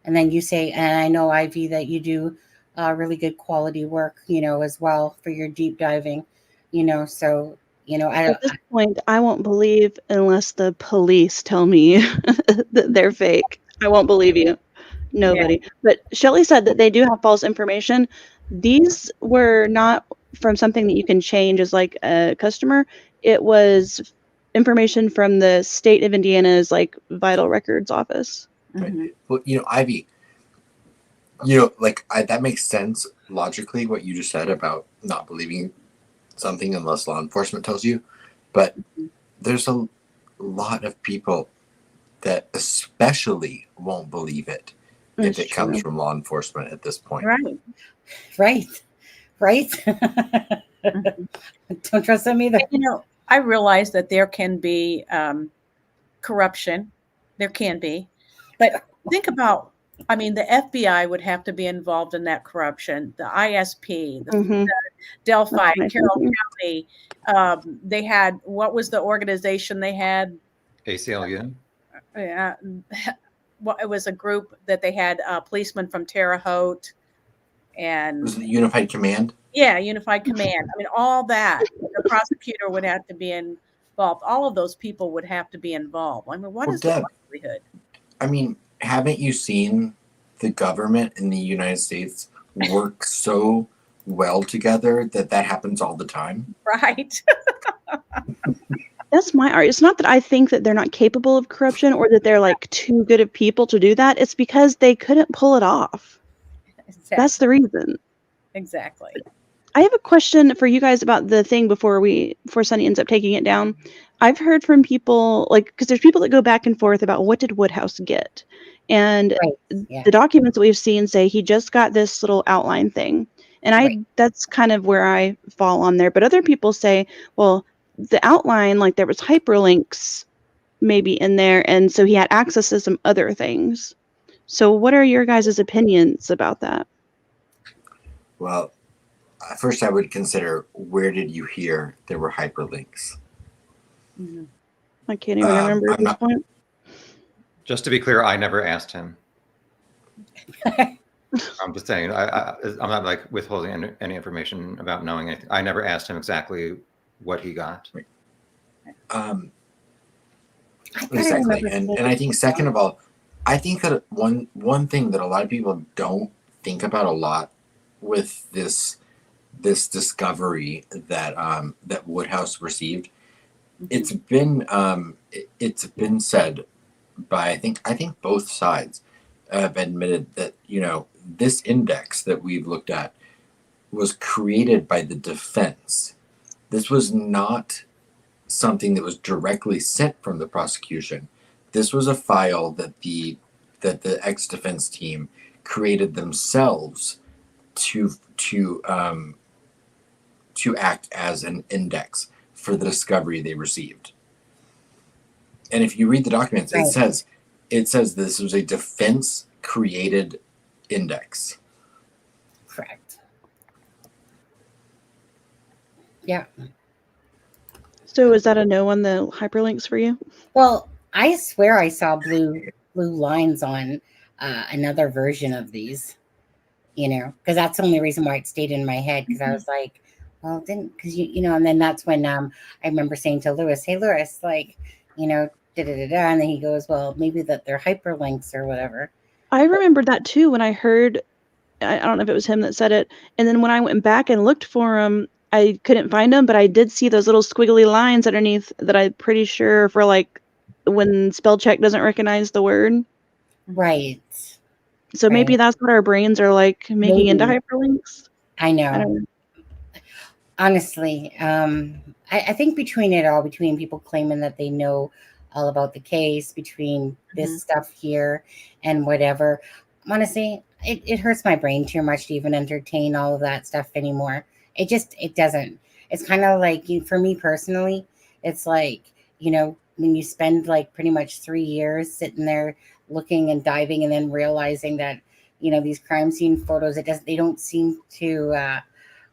And then you say, and I know, Ivy, that you do really good quality work, as well for your deep diving, so, At this point, I won't believe unless the police tell me that they're fake. I won't believe you. Nobody. Yeah. But Shelley said that they do have false information. These were not from something that you can change as like a customer. It was information from the state of Indiana's like vital records office. Right. Well, Ivy, that makes sense logically what you just said about not believing something unless law enforcement tells you, but there's a lot of people that especially won't believe it if it comes from law enforcement at this point. Right. Don't trust them either. I realize that there can be corruption. There can be, but think about, the FBI would have to be involved in that corruption. The ISP, the Delphi, Carroll County. They had, what was the organization they had? ACLU. Yeah. Well, it was a group that they had policemen from Terre Haute, and was it Unified Command? Yeah, Unified Command. All that. The prosecutor would have to be involved. All of those people would have to be involved. What is the likelihood? Haven't you seen the government in the United States work so well together that happens all the time? Right. That's my art. It's not that I think that they're not capable of corruption or that they're like too good of people to do that. It's because they couldn't pull it off. Exactly. That's the reason. Exactly. I have a question for you guys about the thing before Sunny ends up taking it down. I've heard from people, because there's people that go back and forth about what did Woodhouse get. And the documents that we've seen say he just got this little outline thing. And that's kind of where I fall on there. But other people say, well, the outline, there was hyperlinks maybe in there. And so he had access to some other things. So what are your guys' opinions about that? Well, first I would consider, where did you hear there were hyperlinks? I can't even remember at this point. Just to be clear, I never asked him. I'm just saying, I'm not withholding any information about knowing anything. I never asked him exactly what he got. Exactly. And I think, second of all, I think that one thing that a lot of people don't think about a lot with this discovery that Woodhouse received, it's been said by I think both sides have admitted that this index that we've looked at was created by the defense. This was not something that was directly sent from the prosecution. This was a file that the ex-defense team created themselves to act as an index for the discovery they received. And if you read the documents, Right. it says this was a defense created index. Correct. Yeah. So is that a no on the hyperlinks for you? Well, I swear I saw blue lines on another version of these, because that's the only reason why it stayed in my head, because I was like, well, didn't, because and then that's when I remember saying to Lewis, hey, Lewis, like, da-da-da-da, and then he goes, well, maybe that they're hyperlinks or whatever. I remembered that too when I heard, I don't know if it was him that said it, and then when I went back and looked for him, I couldn't find them, but I did see those little squiggly lines underneath that I'm pretty sure for like when spell check doesn't recognize the word. Right. So maybe Right. that's what our brains are like making into Maybe. hyperlinks. I know. I don't know. Honestly, I think between it all, between people claiming that they know all about the case, between this stuff here and whatever, honestly, it hurts my brain too much to even entertain all of that stuff anymore. It doesn't. It's kind of like, for me personally, it's like, when you spend like pretty much 3 years sitting there looking and diving and then realizing that, these crime scene photos, they don't seem to,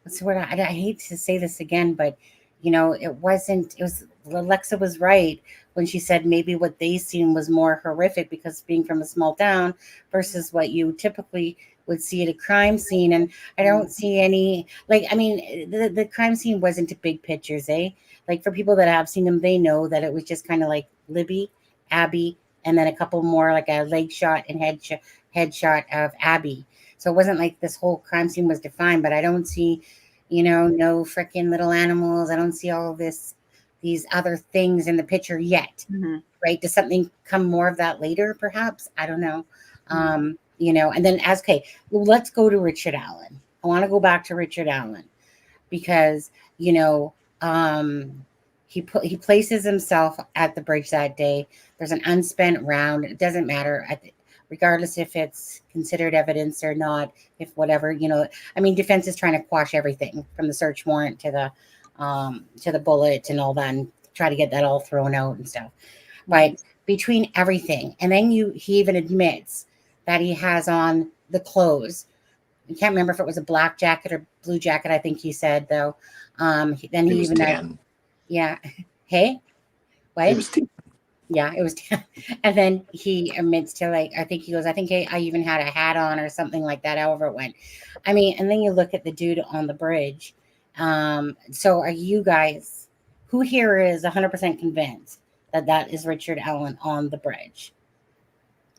what's the word? I hate to say this again, but Alexa was right when she said maybe what they seen was more horrific because being from a small town versus what you typically would see at a crime scene. And I don't see any, the crime scene wasn't big pictures, eh? Like, for people that have seen them, they know that it was just kind of like Libby, Abby, and then a couple more, like a leg shot and headshot of Abby. So it wasn't like this whole crime scene was defined, but I don't see, no freaking little animals. I don't see all of these other things in the picture yet. Right? Does something come more of that later, perhaps? I don't know. And then let's go to Richard Allen. I want to go back to Richard Allen because, he places himself at the bridge that day. There's an unspent round. It doesn't matter. Regardless if it's considered evidence or not, if whatever, defense is trying to quash everything from the search warrant to the bullet and all that, and try to get that all thrown out and stuff. But between everything, and then he even admits that he has on the clothes. I can't remember if it was a black jacket or blue jacket. I think he said though. Then he even had, yeah. Hey, what? It was tan. Yeah, it was. And then he admits to, like, I think I even had a hat on or something like that, however it went. And then you look at the dude on the bridge. So are you guys, who here is 100% convinced that is Richard Allen on the bridge?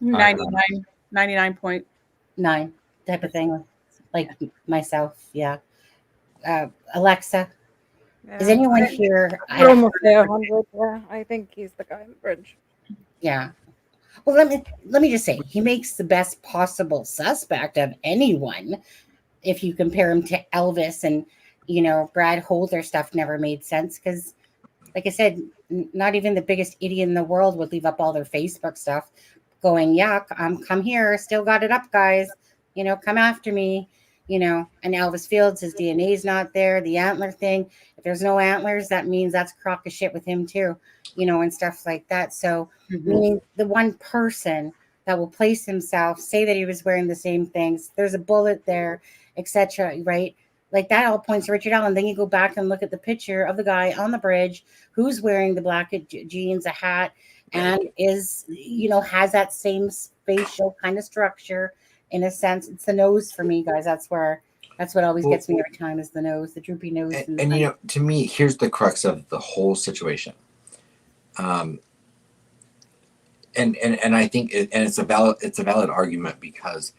99.9 type of thing. Like myself, yeah. Alexa, is anyone here? We're almost there, 100. Yeah, I think he's the guy on the bridge. Yeah. Well, let me just say, he makes the best possible suspect of anyone. If you compare him to Elvis and, Brad Holder stuff never made sense because, like I said, not even the biggest idiot in the world would leave up all their Facebook stuff going, yeah, come here, still got it up, guys. Come after me. And Elvis Fields, his DNA is not there. The antler thing, if there's no antlers, that means that's a crock of shit with him too, and stuff like that. So meaning the one person that will place himself, say that he was wearing the same things, there's a bullet there, etc. Right? Like that all points to Richard Allen. Then you go back and look at the picture of the guy on the bridge who's wearing the black jeans, a hat, and is, has that same facial kind of structure. In a sense, it's the nose for me, guys. That's what always gets me every time is the nose, the droopy nose. And to me, here's the crux of the whole situation. And I think it's a valid argument because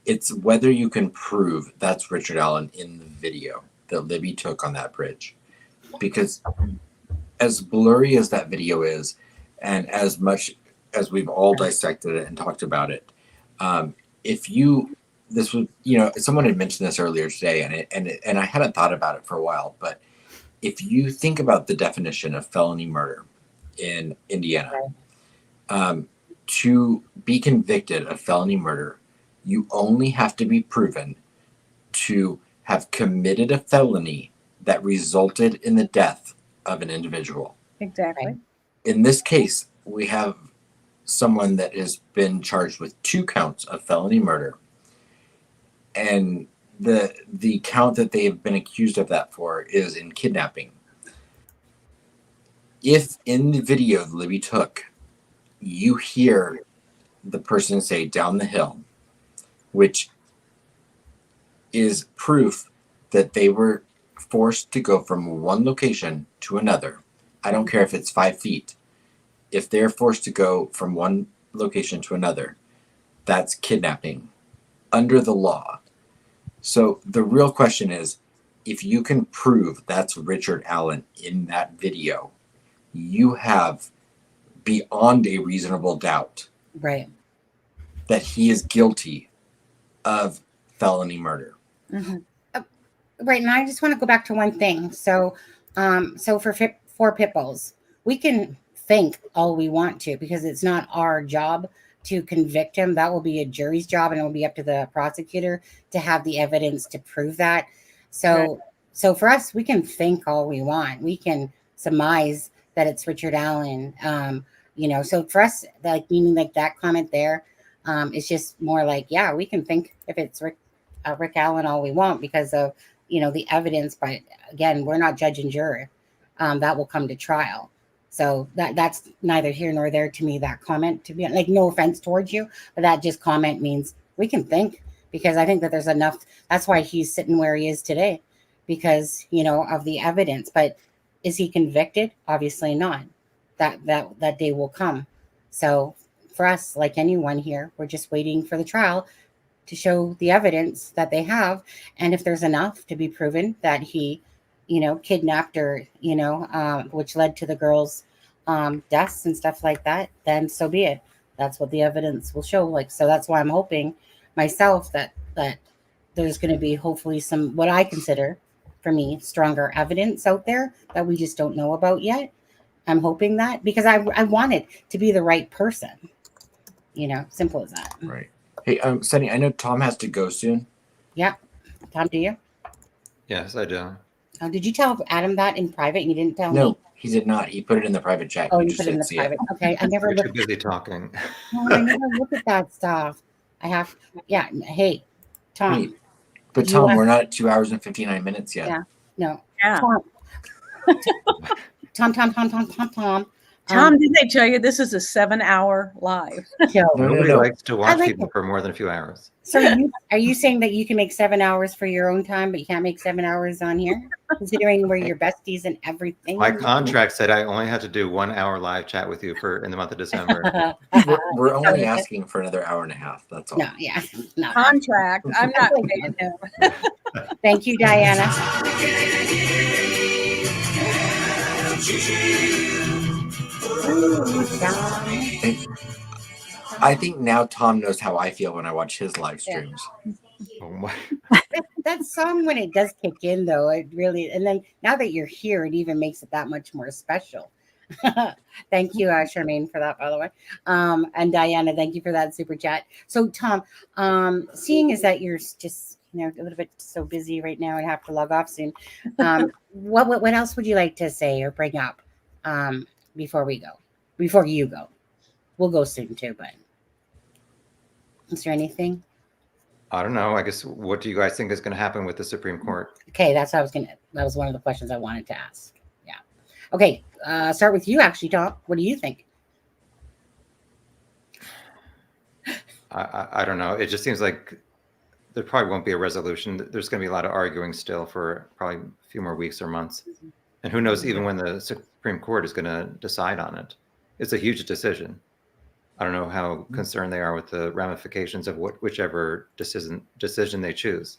it's whether you can prove that's Richard Allen in the video that Libby took on that bridge. Because as blurry as that video is, and as much as we've all dissected it and talked about it, if you this was, someone had mentioned this earlier today, and I hadn't thought about it for a while, but if you think about the definition of felony murder in Indiana, to be convicted of felony murder, you only have to be proven to have committed a felony that resulted in the death of an individual. Exactly. In this case, we have someone that has been charged with 2 counts of felony murder, and the count that they have been accused of that for is in kidnapping. If in the video that Libby took, you hear the person say "down the hill," which is proof that they were forced to go from one location to another. I don't care if it's 5 feet. If they're forced to go from one location to another, that's kidnapping under the law. So the real question is, if you can prove that's Richard Allen in that video, you have beyond a reasonable doubt Right. that he is guilty of felony murder. Mm-hmm. Right. And I just want to go back to one thing. So for pit bulls, we can think all we want to, because it's not our job to convict him. That will be a jury's job, and it will be up to the prosecutor to have the evidence to prove that. So for us, we can think all we want. We can surmise that it's Richard Allen. So for us, like, meaning like that comment there, it's just more like, yeah, we can think if it's Rick Allen all we want because of, the evidence. But again, we're not judge and jury. That will come to trial. So that's neither here nor there to me, that comment, to be like, no offense towards you, but that just comment means we can think, because I think that there's enough. That's why he's sitting where he is today, because, of the evidence. But is he convicted? Obviously not. That day will come. So for us, like anyone here, we're just waiting for the trial to show the evidence that they have. And if there's enough to be proven that he, kidnapped or, which led to the girls' deaths and stuff like that, then so be it. That's what the evidence will show. Like, so that's why I'm hoping myself that there's going to be hopefully some, what I consider for me, stronger evidence out there that we just don't know about yet. I'm hoping that, because I want it to be the right person, simple as that. Right. Hey, Sunny, I know Tom has to go soon. Yeah. Tom, do you? Yes, I do. Did you tell Adam that in private? You didn't tell me? No, he did not. He put it in the private chat. Oh, You you just put it in didn't the see private. it. Okay. I never You're too looked. busy talking. No, I never look at that stuff. I have. Yeah. Hey, Tom. Wait, but you Tom, have- we're not at 2 hours and 59 minutes yet. Yeah. No. Yeah. Tom. Tom, did they tell you this is a 7-hour live? Joe. Nobody no. likes to watch like people it. for more than a few hours. So are you saying that you can make 7 hours for your own time, but you can't make 7 hours on here, considering we're your besties and everything? My contract said I only had to do 1 hour live chat with you in the month of December. We're only asking for another hour and a half. That's all. No, yeah, no. Contract. I'm not paying him. Thank you, Diana. I think now Tom knows how I feel when I watch his live streams. Oh my. That song, when it does kick in, though, it really, and then now that you're here, it even makes it that much more special. Thank you, Charmaine, for that, by the way. And Diana, thank you for that super chat. So, Tom, seeing as that you're just, a little bit so busy right now and have to log off soon, what else would you like to say or bring up before you go? We'll go soon too, but is there anything? I don't know. I guess, what do you guys think is going to happen with the Supreme Court? Okay, that was one of the questions I wanted to ask. Yeah. Okay, start with you, actually, Tom. What do you think? I don't know. It just seems like there probably won't be a resolution. There's going to be a lot of arguing still for probably a few more weeks or months. And who knows even when the Supreme Court is going to decide on it. It's a huge decision. I don't know how concerned they are with the ramifications of whichever decision they choose.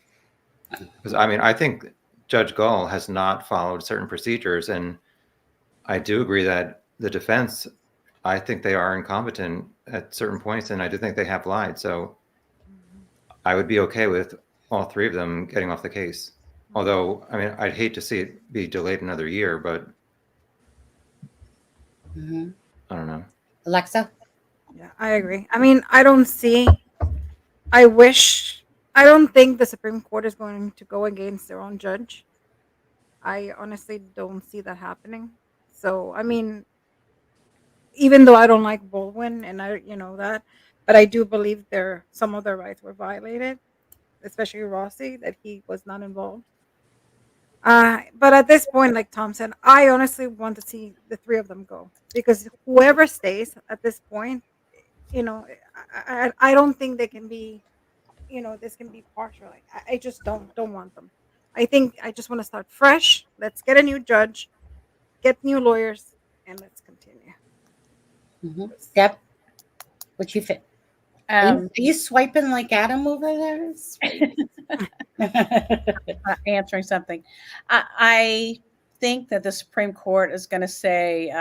Because I think Judge Gull has not followed certain procedures, and I do agree that the defense, I think they are incompetent at certain points, and I do think they have lied. So I would be okay with all three of them getting off the case. Although, I mean, I'd hate to see it be delayed another year, but Mhm. I don't know. Alexa? Yeah, I agree. I mean, I don't think the Supreme Court is going to go against their own judge. I honestly don't see that happening. So, I mean, even though I don't like Baldwin and that, but I do believe some of their rights were violated, especially Rossi, that he was not involved. But at this point, like Tom said, I honestly want to see the three of them go, because whoever stays at this point, I don't think they can be, this can be partial. Like, I just don't want them. I think I just want to start fresh. Let's get a new judge, get new lawyers, and let's continue. Mhm. Deb, what you fit? Are you swiping like Adam over there? Answering something. I think that the Supreme Court is going to say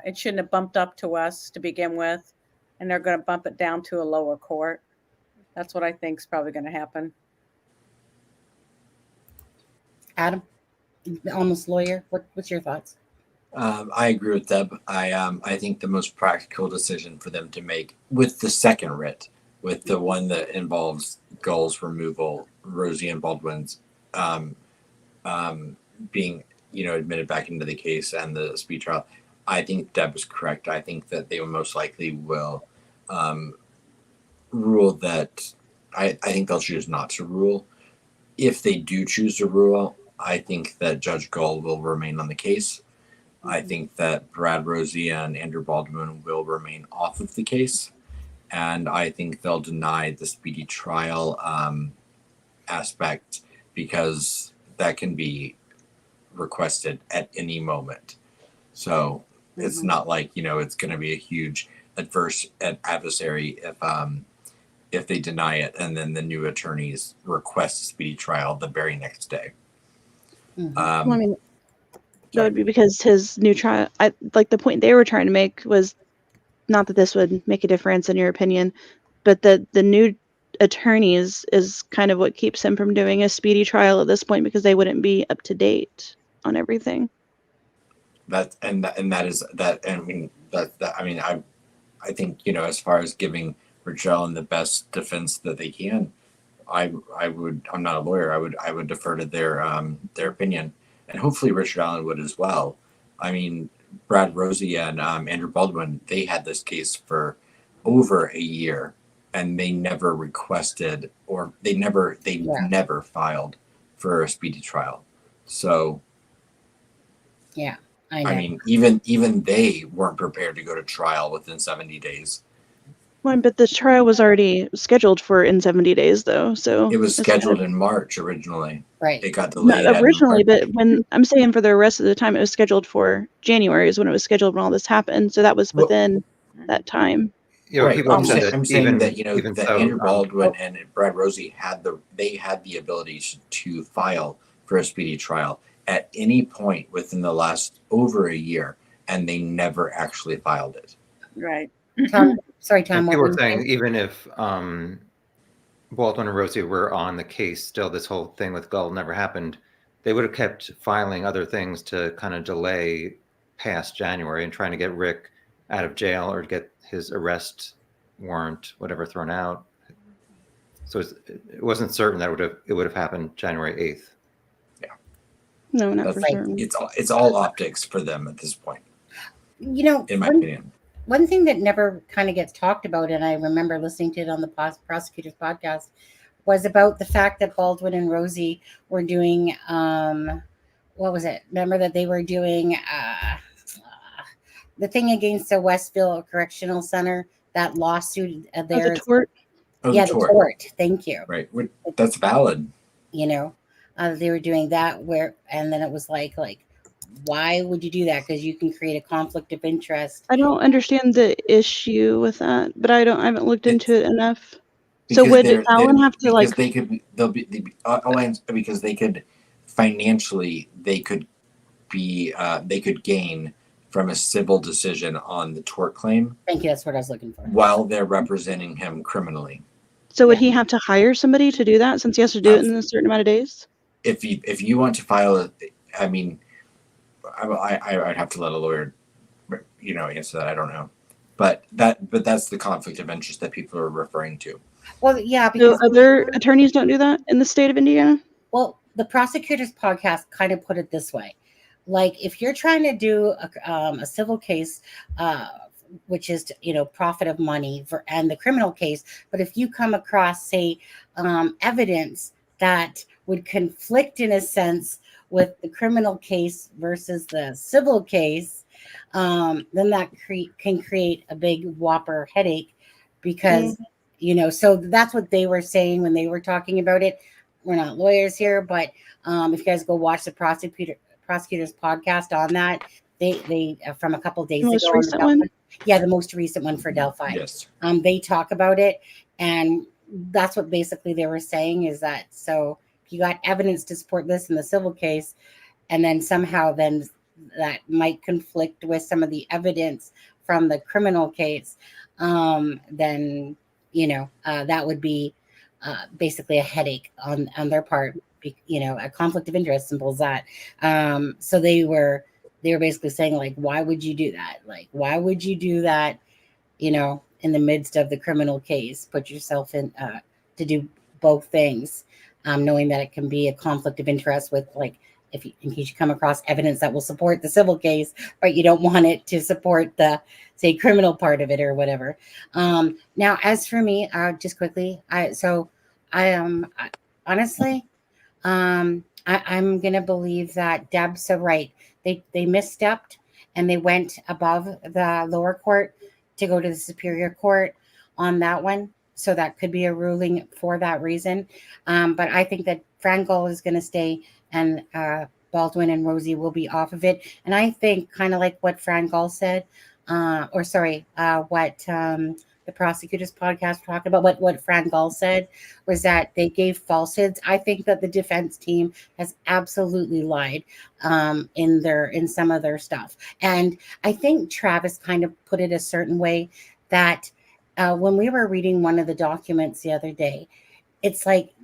it shouldn't have bumped up to us to begin with, and they're going to bump it down to a lower court. That's what I think is probably going to happen. Adam, almost lawyer. What's your thoughts? I agree with Deb. I think the most practical decision for them to make with the second writ, with the one that involves Gull's removal, Rosie and Baldwin's being admitted back into the case and the speed trial, I think Deb is correct. I think that they most likely will rule that. I think they'll choose not to rule. If they do choose to rule, I think that Judge Gull will remain on the case. I think that Brad Rosie and Andrew Baldwin will remain off of the case. And I think they'll deny the speedy trial aspect, because that can be requested at any moment. So it's not like, it's going to be a huge adversary if they deny it and then the new attorneys request a speedy trial the very next day. I mean, that would be because his new trial, the point they were trying to make was not that this would make a difference in your opinion, but that the new attorneys is kind of what keeps him from doing a speedy trial at this point, because they wouldn't be up to date on everything. I think, as far as giving Rich Allen the best defense that they can, I'm not a lawyer. I would defer to their opinion, and hopefully Richard Allen would as well. I mean, Brad Rosie and Andrew Baldwin, they had this case for over a year, and they never requested or they never filed for a speedy trial. So, yeah, I know. I mean, even they weren't prepared to go to trial within 70 days. Well, but the trial was already scheduled for in 70 days, though. So it was scheduled in March originally. Right. It got delayed. Not originally, but when I'm saying for the rest of the time, it was scheduled for January is when it was scheduled when all this happened. So that was within that time. Yeah, right. People I'm said saying that that Andrew Baldwin and Brad Rosie had the ability to file for a speedy trial at any point within the last over a year, and they never actually filed it. Right. Tom, sorry, And Tom. people were saying even if Baldwin and Rosie were on the case still, this whole thing with Gull never happened, they would have kept filing other things to kind of delay past January and trying to get Rick out of jail or get his arrest warrant, whatever, thrown out. So it wasn't certain that it would have happened January 8th. Yeah. No, not for certain. It's all optics for them at this point. In my opinion. One thing that never kind of gets talked about, and I remember listening to it on the prosecutor's podcast, was about the fact that Baldwin and Rosie were doing, what was it? Remember that they were doing the thing against the Westville Correctional Center, that lawsuit there. The tort. The tort. Thank you. Right. That's valid. They were doing that and then it was like, why would you do that? Because you can create a conflict of interest. I don't understand the issue with that, but I haven't looked into it enough. So would Alan have to because they could financially they could gain from a civil decision on the tort claim. Thank you. That's what I was looking for. While they're representing him criminally. So would he have to hire somebody to do that since he has to do it in a certain amount of days? If you want to file it, I mean, I'd have to let a lawyer, answer that. I don't know, but that's the conflict of interest that people are referring to. Well, yeah, So because other attorneys don't do that in the state of Indiana? well, the prosecutor's podcast kind of put it this way: like if you're trying to do a civil case, which is profit of money and the criminal case, but if you come across say evidence that would conflict in a sense with the criminal case versus the civil case, then that can create a big whopper headache because so that's what they were saying when they were talking about it. We're not lawyers here, but if you guys go watch the prosecutor's podcast on that, they from a couple days The most ago, recent one? yeah, the most recent one for Delphi. Yes. They talk about it, and that's what basically they were saying is that so if you got evidence to support this in the civil case, and then somehow then that might conflict with some of the evidence from the criminal case, then that would be basically a headache on their part. A conflict of interest, simple as that. So they were basically saying like, why would you do that? Like, why would you do that? In the midst of the criminal case, put yourself in to do both things, knowing that it can be a conflict of interest with like in case you come across evidence that will support the civil case, but you don't want it to support the say criminal part of it or whatever. Now, as for me, just quickly, honestly, I'm gonna believe that Deb's so right. They misstepped and they went above the lower court to go to the superior court on that one. So that could be a ruling for that reason. But I think that Frankel is going to stay and Baldwin and Rosie will be off of it. And I think kind of like what Frankel said, what the prosecutor's podcast talked about, what Frankel said was that they gave falsehoods. I think that the defense team has absolutely lied in some of their stuff. And I think Travis kind of put it a certain way that when we were reading one of the documents the other day, it's like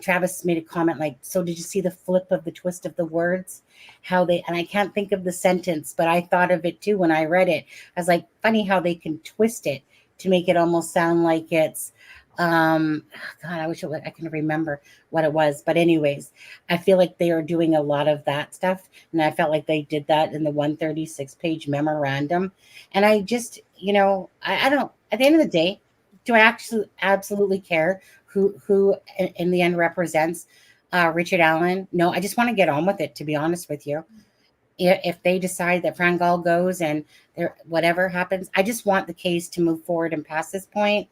Travis made a comment like, so did you see the flip of the twist of the words? And I can't think of the sentence, but I thought of it too when I read it. I was like, funny how they can twist it to make it almost sound like it's, God, I wish I can remember what it was. But anyways, I feel like they are doing a lot of that stuff. And I felt like they did that in the 136-page memorandum. And I just, I don't, at the end of the day, do I actually absolutely care who in the end represents Richard Allen? No, I just want to get on with it, to be honest with you. If they decide that Frankel goes and whatever happens, I just want the case to move forward and past this point.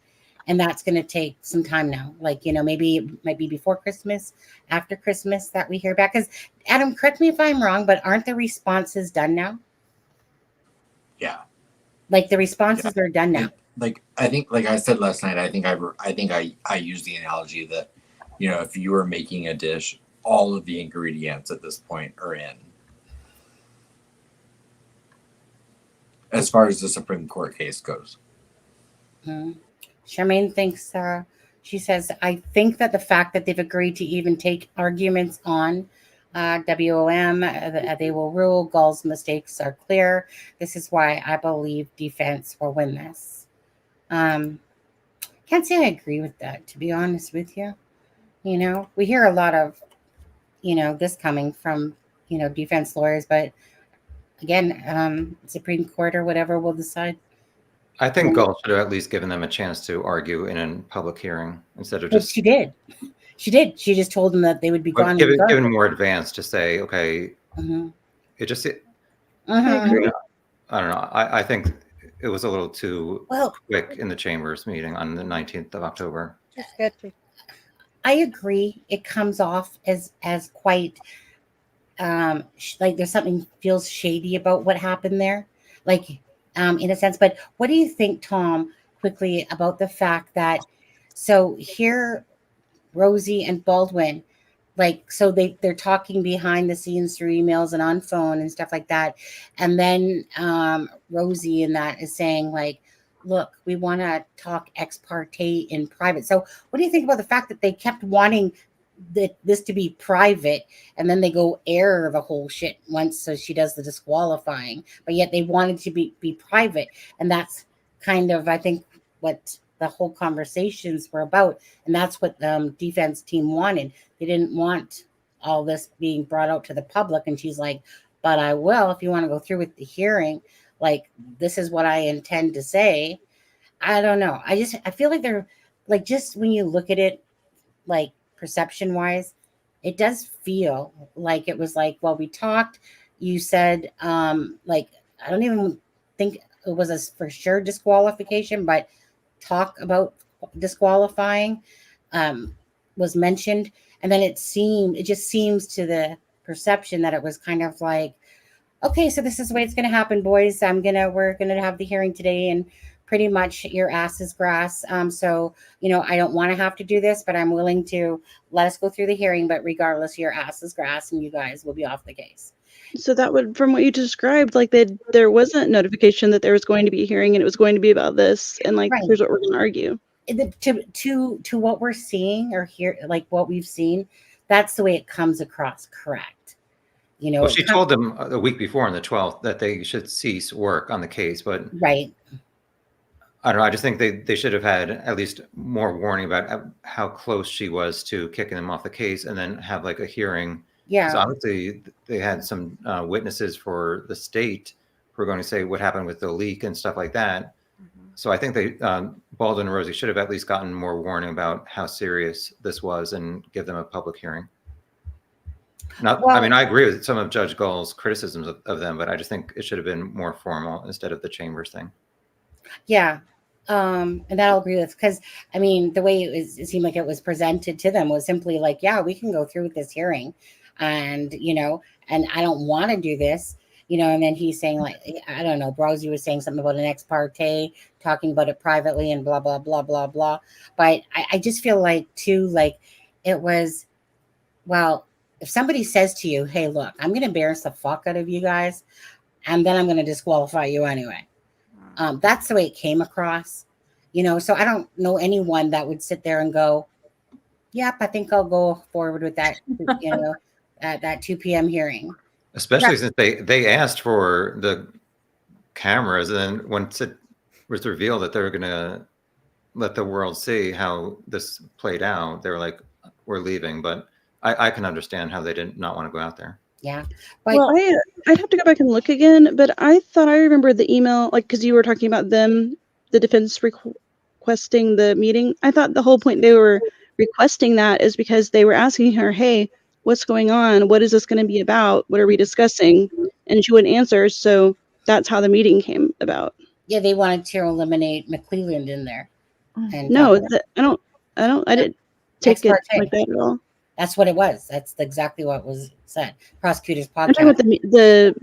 And that's going to take some time now. Like, maybe it might be before Christmas, after Christmas that we hear back. Because, Adam, correct me if I'm wrong, but aren't the responses done now? Yeah. Like the responses are done now. Like I think, like I said last night, I think I used the analogy that, if you were making a dish, all of the ingredients at this point are in. As far as the Supreme Court case goes. Mm-hmm. Charmaine thinks, she says, I think that the fact that they've agreed to even take arguments on WOM, they will rule. Gall's mistakes are clear. This is why I believe defense will win this. Can't say I agree with that, to be honest with you. We hear a lot of, this coming from, defense lawyers, but again, Supreme Court or whatever will decide. I think Gall should have at least given them a chance to argue in a public hearing instead of But just. she did. She did. She just told them that they would be gone. Given more advance to say, okay, it just. I agree. I don't know. I think it was a little too quick in the Chambers meeting on the 19th of October. It's sketchy. I agree. It comes off as quite like there's something feels shady about what happened there, like in a sense. But what do you think, Tom, quickly about the fact that so here Rosie and Baldwin, like, so they're talking behind the scenes through emails and on phone and stuff like that, and then Rosie in that is saying like, look, we want to talk ex parte in private. So what do you think about the fact that they kept wanting this to be private, and then they go air the whole shit once, so she does the disqualifying, but yet they wanted to be private, and that's kind of, I think, what the whole conversations were about, and that's what the defense team wanted. They didn't want all this being brought out to the public, and she's like, but I will if you want to go through with the hearing. Like, this is what I intend to say. I don't know. I feel like they're like, just when you look at it, like perception wise, it does feel like it was like, well, we talked, you said, like, I don't even think it was a for sure disqualification, but talk about disqualifying was mentioned. And then it just seems to the perception that it was kind of like, okay, so this is the way it's going to happen, boys. We're going to have the hearing today, and pretty much your ass is grass. So, I don't want to have to do this, but I'm willing to let us go through the hearing. But regardless, your ass is grass, and you guys will be off the case. So that would, from what you described, like there wasn't notification that there was going to be a hearing and it was going to be about this, and like, Right. here's what we're going to argue. To what we're seeing or hear, like what we've seen, that's the way it comes across. Correct. Well, she told them a week before on the 12th that they should cease work on the case, but right. I don't know. I just think they should have had at least more warning about how close she was to kicking them off the case, and then have like a hearing. Yeah. Because obviously they had some witnesses for the state who are going to say what happened with the leak and stuff like that. So I think Baldwin and Rosie should have at least gotten more warning about how serious this was and give them a public hearing. I mean, I agree with some of Judge Gull's criticisms of them, but I just think it should have been more formal instead of the chambers thing. Yeah. And that I'll agree with, because I mean, the way it seemed like it was presented to them was simply like, yeah, we can go through with this hearing, and and I don't want to do this, and then he's saying, like, I don't know, Rosie was saying something about an ex parte, talking about it privately and blah, blah, blah, blah, blah. But I just feel like too, like it was, well, if somebody says to you, hey, look, I'm going to embarrass the fuck out of you guys, and then I'm going to disqualify you anyway. That's the way it came across, so I don't know anyone that would sit there and go, yep, I think I'll go forward with that, that 2 p.m. hearing. Especially since they asked for the cameras, and then once it was revealed that they were going to let the world see how this played out, they were like, we're leaving. But I can understand how they did not want to go out there. Yeah. But well, I'd have to go back and look again, but I thought I remembered the email, like, because you were talking about them, the defense requesting the meeting. I thought the whole point they were requesting that is because they were asking her, hey, what's going on? What is this going to be about? What are we discussing? And she wouldn't answer. So that's how the meeting came about. Yeah, they wanted to eliminate McClelland in there. And no, I didn't take it like that at all. That's what it was. That's exactly what was said. Prosecutor's podcast. I'm talking about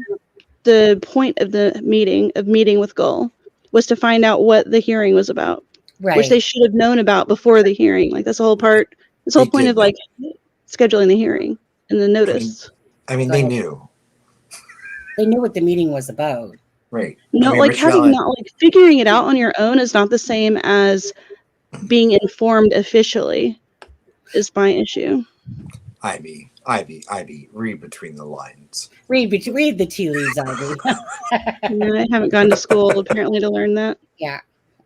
the point of the meeting with Gull was to find out what the hearing was about, right? Which they should have known about before the hearing. Like, that's the whole part. This whole point of like scheduling the hearing and the notice. I mean, they knew. They knew what the meeting was about, right? No, like figuring it out on your own is not the same as being informed officially. Is my issue. Ivy, read between the lines. Read the tea leaves, Ivy. No, I haven't gone to school apparently to learn that. Yeah,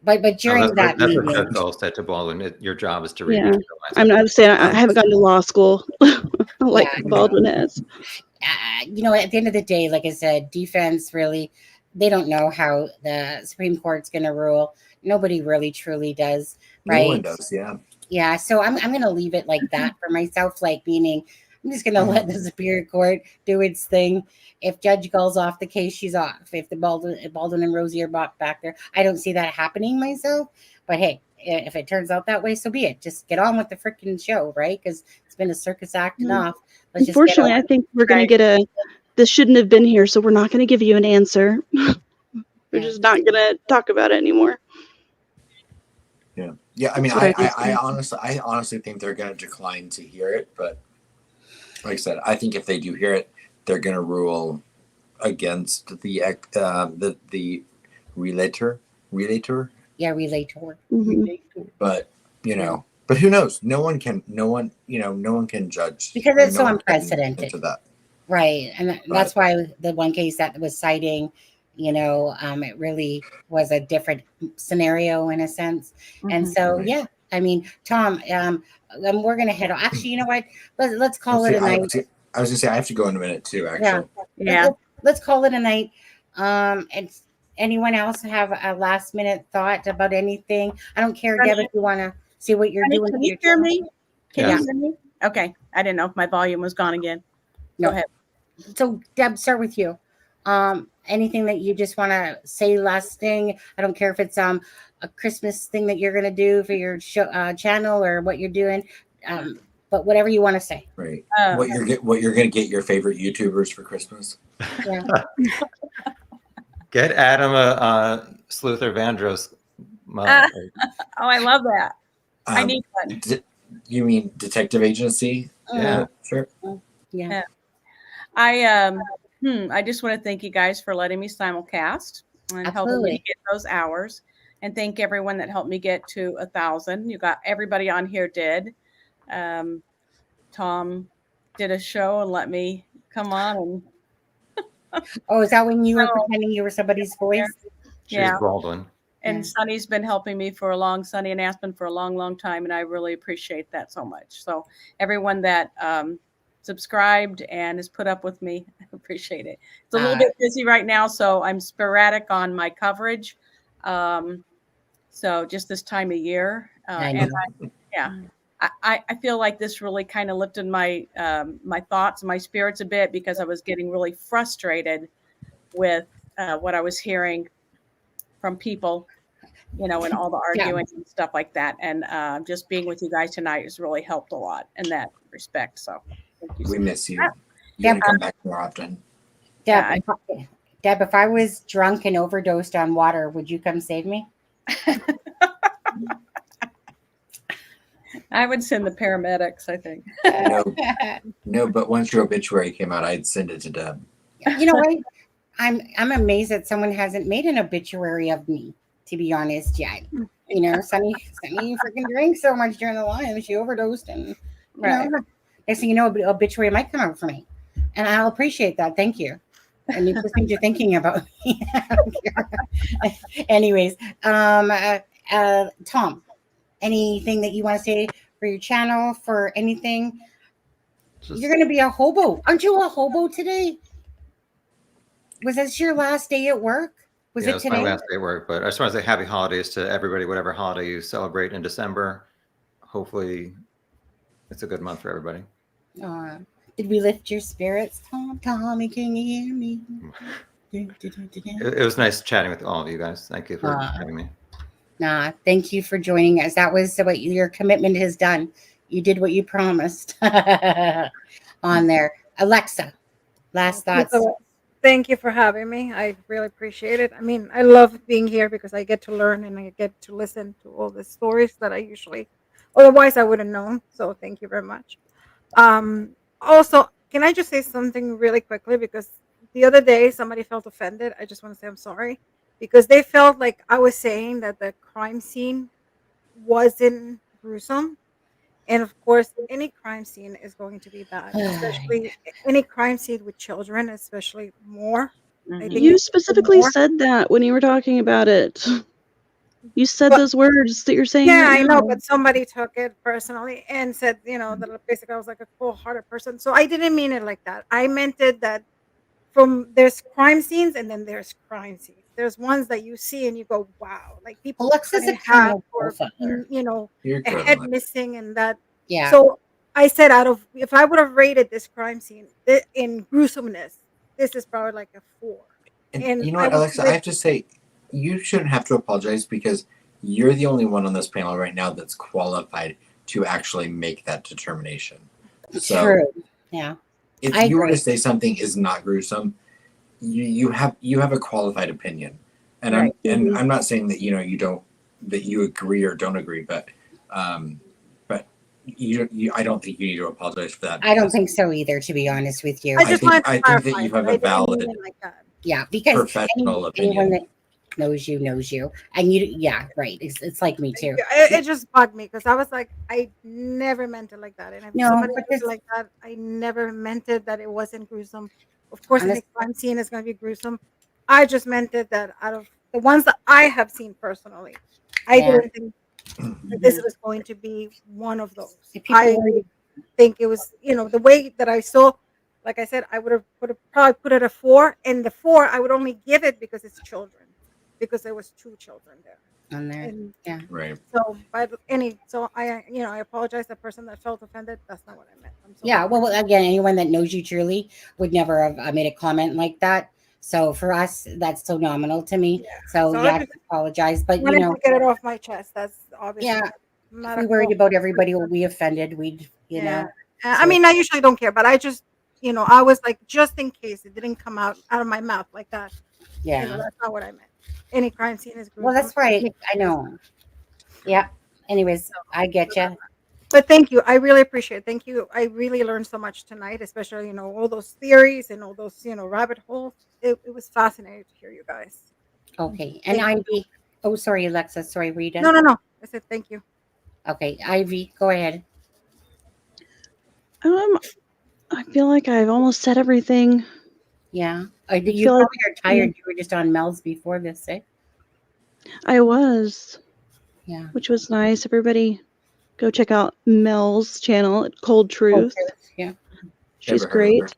but during that meeting, that's what Judge said to Baldwin. Your job is to read. Yeah, I'm not saying I haven't gone to law school like Baldwin has. At the end of the day, like I said, defense really, they don't know how the Supreme Court's going to rule. Nobody really truly does, right? No one does, yeah. Yeah, so I'm going to leave it like that for myself, like meaning I'm just going to let the Superior Court do its thing. If Judge Gull's off the case, she's off. If Baldwin and Rosie are back there, I don't see that happening myself. But hey, if it turns out that way, so be it. Just get on with the freaking show, right? Because it's been a circus act enough. Unfortunately, I think we're going to get this shouldn't have been here, so we're not going to give you an answer. We're just not going to talk about it anymore. Yeah, I mean, I honestly think they're going to decline to hear it, but like I said, I think if they do hear it, they're going to rule against the relator relator. Mhm. But but who knows? No one can judge Because and it's no so one can unprecedented. into that. Right. And that's why the one case that was citing, it really was a different scenario in a sense. And so, Right. yeah, I mean, Tom, we're going to head on. Actually, you know what? Let's call it a night. I was gonna say I have to go in a minute too. Actually, Yeah. Let's call it a night. It's anyone else have a last minute thought about anything? I don't care, Deb, if you want to see what you're Honey, doing. can to you your hear channel. me? Can Yeah. you hear me? Okay. I didn't know if my volume was gone again. No. Go ahead. So, Deb, start with you. Anything that you just want to say last thing? I don't care if it's a Christmas thing that you're going to do for your show, channel or what you're doing, but whatever you want to say. right. What you're gonna get your favorite YouTubers for Christmas? Yeah. Get Adam a Sleuth or Vandross mug. Oh, I love that. I need one. You mean detective agency? Yeah. Sure. Yeah. I just want to thank you guys for letting me simulcast and helping me Absolutely. get those hours. And thank everyone that helped me get to 1,000. You got everybody on here did. Tom did a show and let me come on and Oh, is that when you were pretending you were somebody's voice? She was yeah. Baldwin. And Yeah. Sunny's been helping me Sunny and Aspen for a long, long time. And I really appreciate that so much. So everyone that subscribed and has put up with me, I appreciate it. It's a little bit busy right now, so I'm sporadic on my coverage. So just this time of year. I feel like this really kind of lifted my my thoughts and my spirits a bit because I was getting really frustrated with what I was hearing from people, and all the arguing and stuff like that. And just being with you guys tonight has really helped a lot in that respect. So thank you. We miss you. You Yeah. gotta come back more often. Deb, if I was drunk and overdosed on water, would you come save me? I would send the paramedics, I think. No, but once your obituary came out, I'd send it to Deb. You know what? I'm amazed that someone hasn't made an obituary of me, to be honest, yet. Sunny freaking drank so much during the live. She overdosed and next thing you know, obituary might come out for me. And I'll appreciate that. Thank you. And you just think you're thinking about me. Anyways, Tom, anything that you want to say for your channel, for anything? You're going to be a hobo. Aren't you a hobo today? Was this your last day at work? Was it today? My last day at work, but I just want to say happy holidays to everybody, whatever holiday you celebrate in December. Hopefully it's a good month for everybody. Did we lift your spirits, Tom? Tommy, can you hear me? It was nice chatting with all of you guys. Thank you for having me. Thank you for joining us. That was what your commitment has done. You did what you promised on there. Alexa, last thoughts. Thank you for having me. I really appreciate it. I mean, I love being here because I get to learn and I get to listen to all the stories that I usually, otherwise I wouldn't know. So thank you very much. Also, can I just say something really quickly? Because the other day somebody felt offended. I just want to say I'm sorry because they felt like I was saying that the crime scene wasn't gruesome. And of course, any crime scene is going to be bad, especially any crime scene with children, especially more. I think You specifically said that when you were talking about it. You said those words that you're saying. Yeah, right I know, now. but somebody took it personally and said, that basically I was like a cold-hearted person. So I didn't mean it like that. I meant it that there's crime scenes and then there's crime scenes. There's ones that you see and you go, wow, like people Alexa's a have, criminal or profiler. You're a good, head Alexa. missing and that. Yeah. So I said, if I would have rated this crime scene in gruesomeness, this is probably like a 4. And you know what, Alexa, I have to say, you shouldn't have to apologize because you're the only one on this panel right now that's qualified to actually make that determination. So True. Yeah. if I you were agree. to say something is not gruesome, you have a qualified opinion. And I'm not saying that you agree or don't agree, but I don't think you need to apologize for that. I don't think so either, to be honest with you. I just wanted to I think clarify that you have I a didn't valid mean it like that. Yeah, because professional opinion. knows you, and yeah, right. It's like me too. It just bugged me because I was like, I never meant it like that. And if No, somebody but does it this, like that, I never meant it that it wasn't gruesome. Of course, any honest, crime scene is going to be gruesome. I just meant it that out of the ones that I have seen personally, I yeah. didn't think that this was going to be one of those. If I people were, think it was, the way that I saw, like I said, I would have probably put it a 4, and the 4 I would only give it because it's children, because there was 2 children there. on there, And yeah. Right. so, so I apologize. The person that felt offended, that's not what I meant. I'm so Yeah, sorry. well, again, anyone that knows you truly would never have made a comment like that. So for us, that's so nominal to me. Yeah. So So I yeah, I just apologize, but wanted to get it off my chest. That's obviously yeah, not if we a worried call. about everybody will be offended, we'd, Yeah. So I mean, I usually don't care, but I just, I was like, just in case it didn't come out of my mouth like that. yeah. That's not what I meant. Any crime scene is Well, gruesome. that's right. Any I crime is know. Yeah. Anyways, I get you. But thank you. I really appreciate it. Thank you. I really learned so much tonight, especially, all those theories and all those, rabbit holes. It was fascinating to hear you guys. Okay. And Thank Ivy. Oh, sorry, Alexa. Sorry, were you No, done? no. I said thank you. Okay, Ivy, go ahead. I feel like I've almost said everything. Yeah. I You feel like probably are tired. You were just on Mel's before this, eh? I was, Yeah. which was nice. Everybody go check out Mel's channel, Cold Truth. Yeah. She's Never heard of her. great.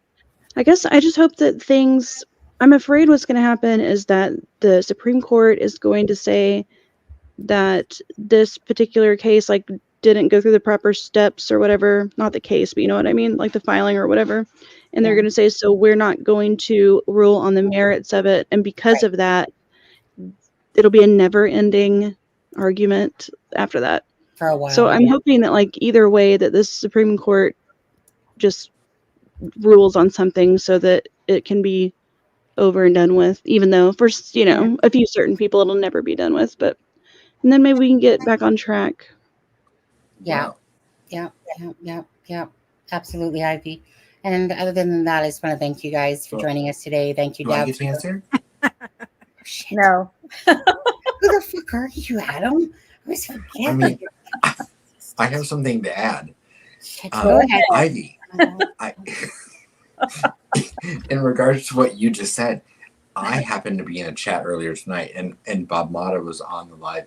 I guess I just hope that I'm afraid what's going to happen is that the Supreme Court is going to say that this particular case, like, didn't go through the proper steps or whatever. Not the case, but you know what I mean? Like the filing or whatever. And they're Yeah. going to say, so we're not going to rule on the merits of it. And because of that, it'll be a never ending argument after that. For a while. So I'm hoping that, like, either way, that this Supreme Court just rules on something so that it can be over and done with, even though for, a few certain people it'll never be done with, and then maybe we can get back on track. Yeah. Wow. Yeah. Absolutely, Ivy. And other than that, I just want to thank you guys for joining us today. Thank you, Do I Deb. get to answer? Shit. No. Who the fuck are you, Adam? I was forgetting. I mean, I have something to add. Shit, go ahead. Ivy, in regards to what you just said, I happened to be in a chat earlier tonight, and Bob Mata was on the live,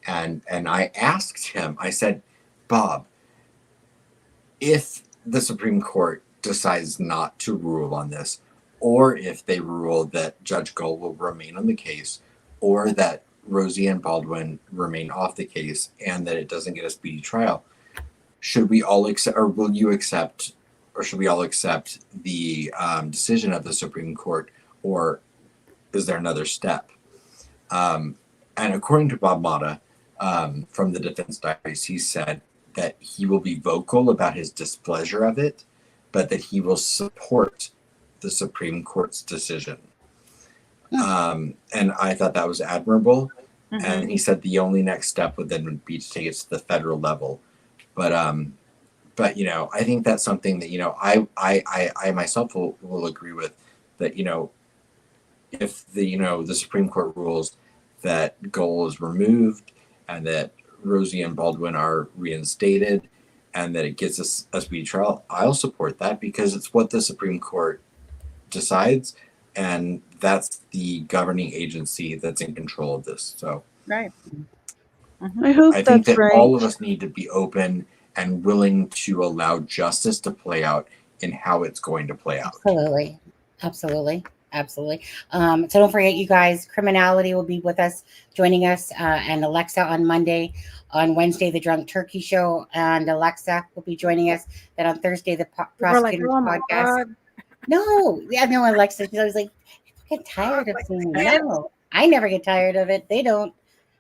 and I asked him, I said, Bob, if the Supreme Court decides not to rule on this, or if they rule that Judge Gold will remain on the case, or that Rosie and Baldwin remain off the case, and that it doesn't get a speedy trial, should we all accept, or will you accept, or should we all accept the decision of the Supreme Court, or is there another step? And according to Bob Mata, from the defense diaries, he said that he will be vocal about his displeasure of it, but that he will support the Supreme Court's decision. And I thought that was admirable. Mm-hmm. And he said the only next step would then be to take it to the federal level. But I think that's something that I myself will agree with, that if the Supreme Court rules that Goal is removed and that Rosie and Baldwin are reinstated and that it gets a speedy trial, I'll support that because it's what the Supreme Court decides, and that's the governing agency that's in control of this. So Right. I hope I think that's that right. all of us need to be open and willing to allow justice to play out in how it's going to play out. Absolutely. So don't forget, you guys, Criminality will be with us, joining us, and Alexa on Monday. On Wednesday, the Drunk Turkey Show, and Alexa will be joining us. Then on Thursday, the Prosecutor's Oh my Podcast. God. No, Alexa. I was like, I get tired of saying no. I never get tired of it. They don't.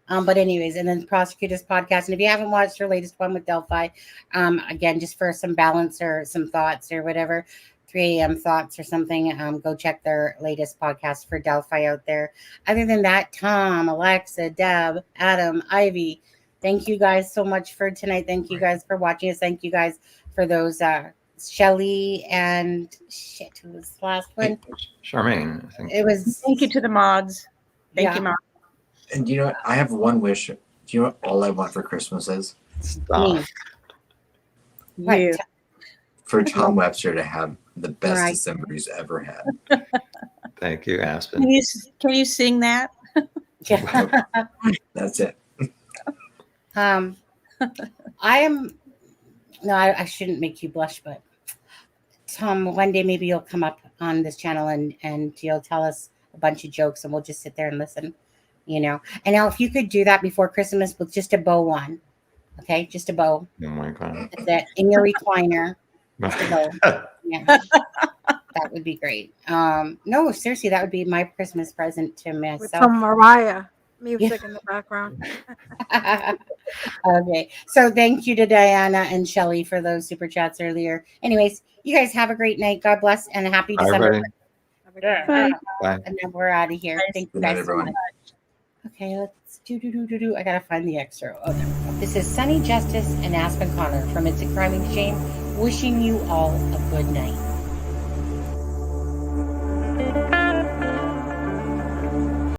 But anyways, and then the Prosecutor's Podcast. And if you haven't watched her latest one with Delphi, again, just for some balance or some thoughts or whatever, 3 a.m. thoughts or something, go check their latest podcast for Delphi out there. Other than that, Tom, Alexa, Deb, Adam, Ivy, thank you guys so much for tonight. Thank you guys for watching us. Thank you guys for those Shelly and who was the last one? Charmaine, I think. It was Thank you to the mods. Thank you, Mom. And you know what? I have one wish. Do you know what all I want for Christmas is? Stop. Me. What? You. For Tom Webster to have the best Right. December he's ever had. Thank you, Can Aspen. you sing that? Yeah. That's it. I am. No, I shouldn't make you blush, but Tom, one day maybe you'll come up on this channel and you'll tell us a bunch of jokes, and we'll just sit there and listen. You know. And now, if you could do that before Christmas with just a bow on, okay, just a bow. Oh my god. That's it. In your recliner. Just a bow. Yeah. That would be great. No, seriously, that would be my Christmas present to With myself. some Mariah music in the background. Okay. So thank you to Diana and Shelly for those super chats earlier. Anyways, you guys have a great night. God bless and a happy Bye, December. everybody. Have a good Yeah. night. Bye. And then we're out of here. Thank you Good night, guys so everyone. much. Okay, let's do. I gotta find the extra. Oh, there we go. This is Sunny Justice and Aspen Connor from It's a Crime and Shame, wishing you all a good night.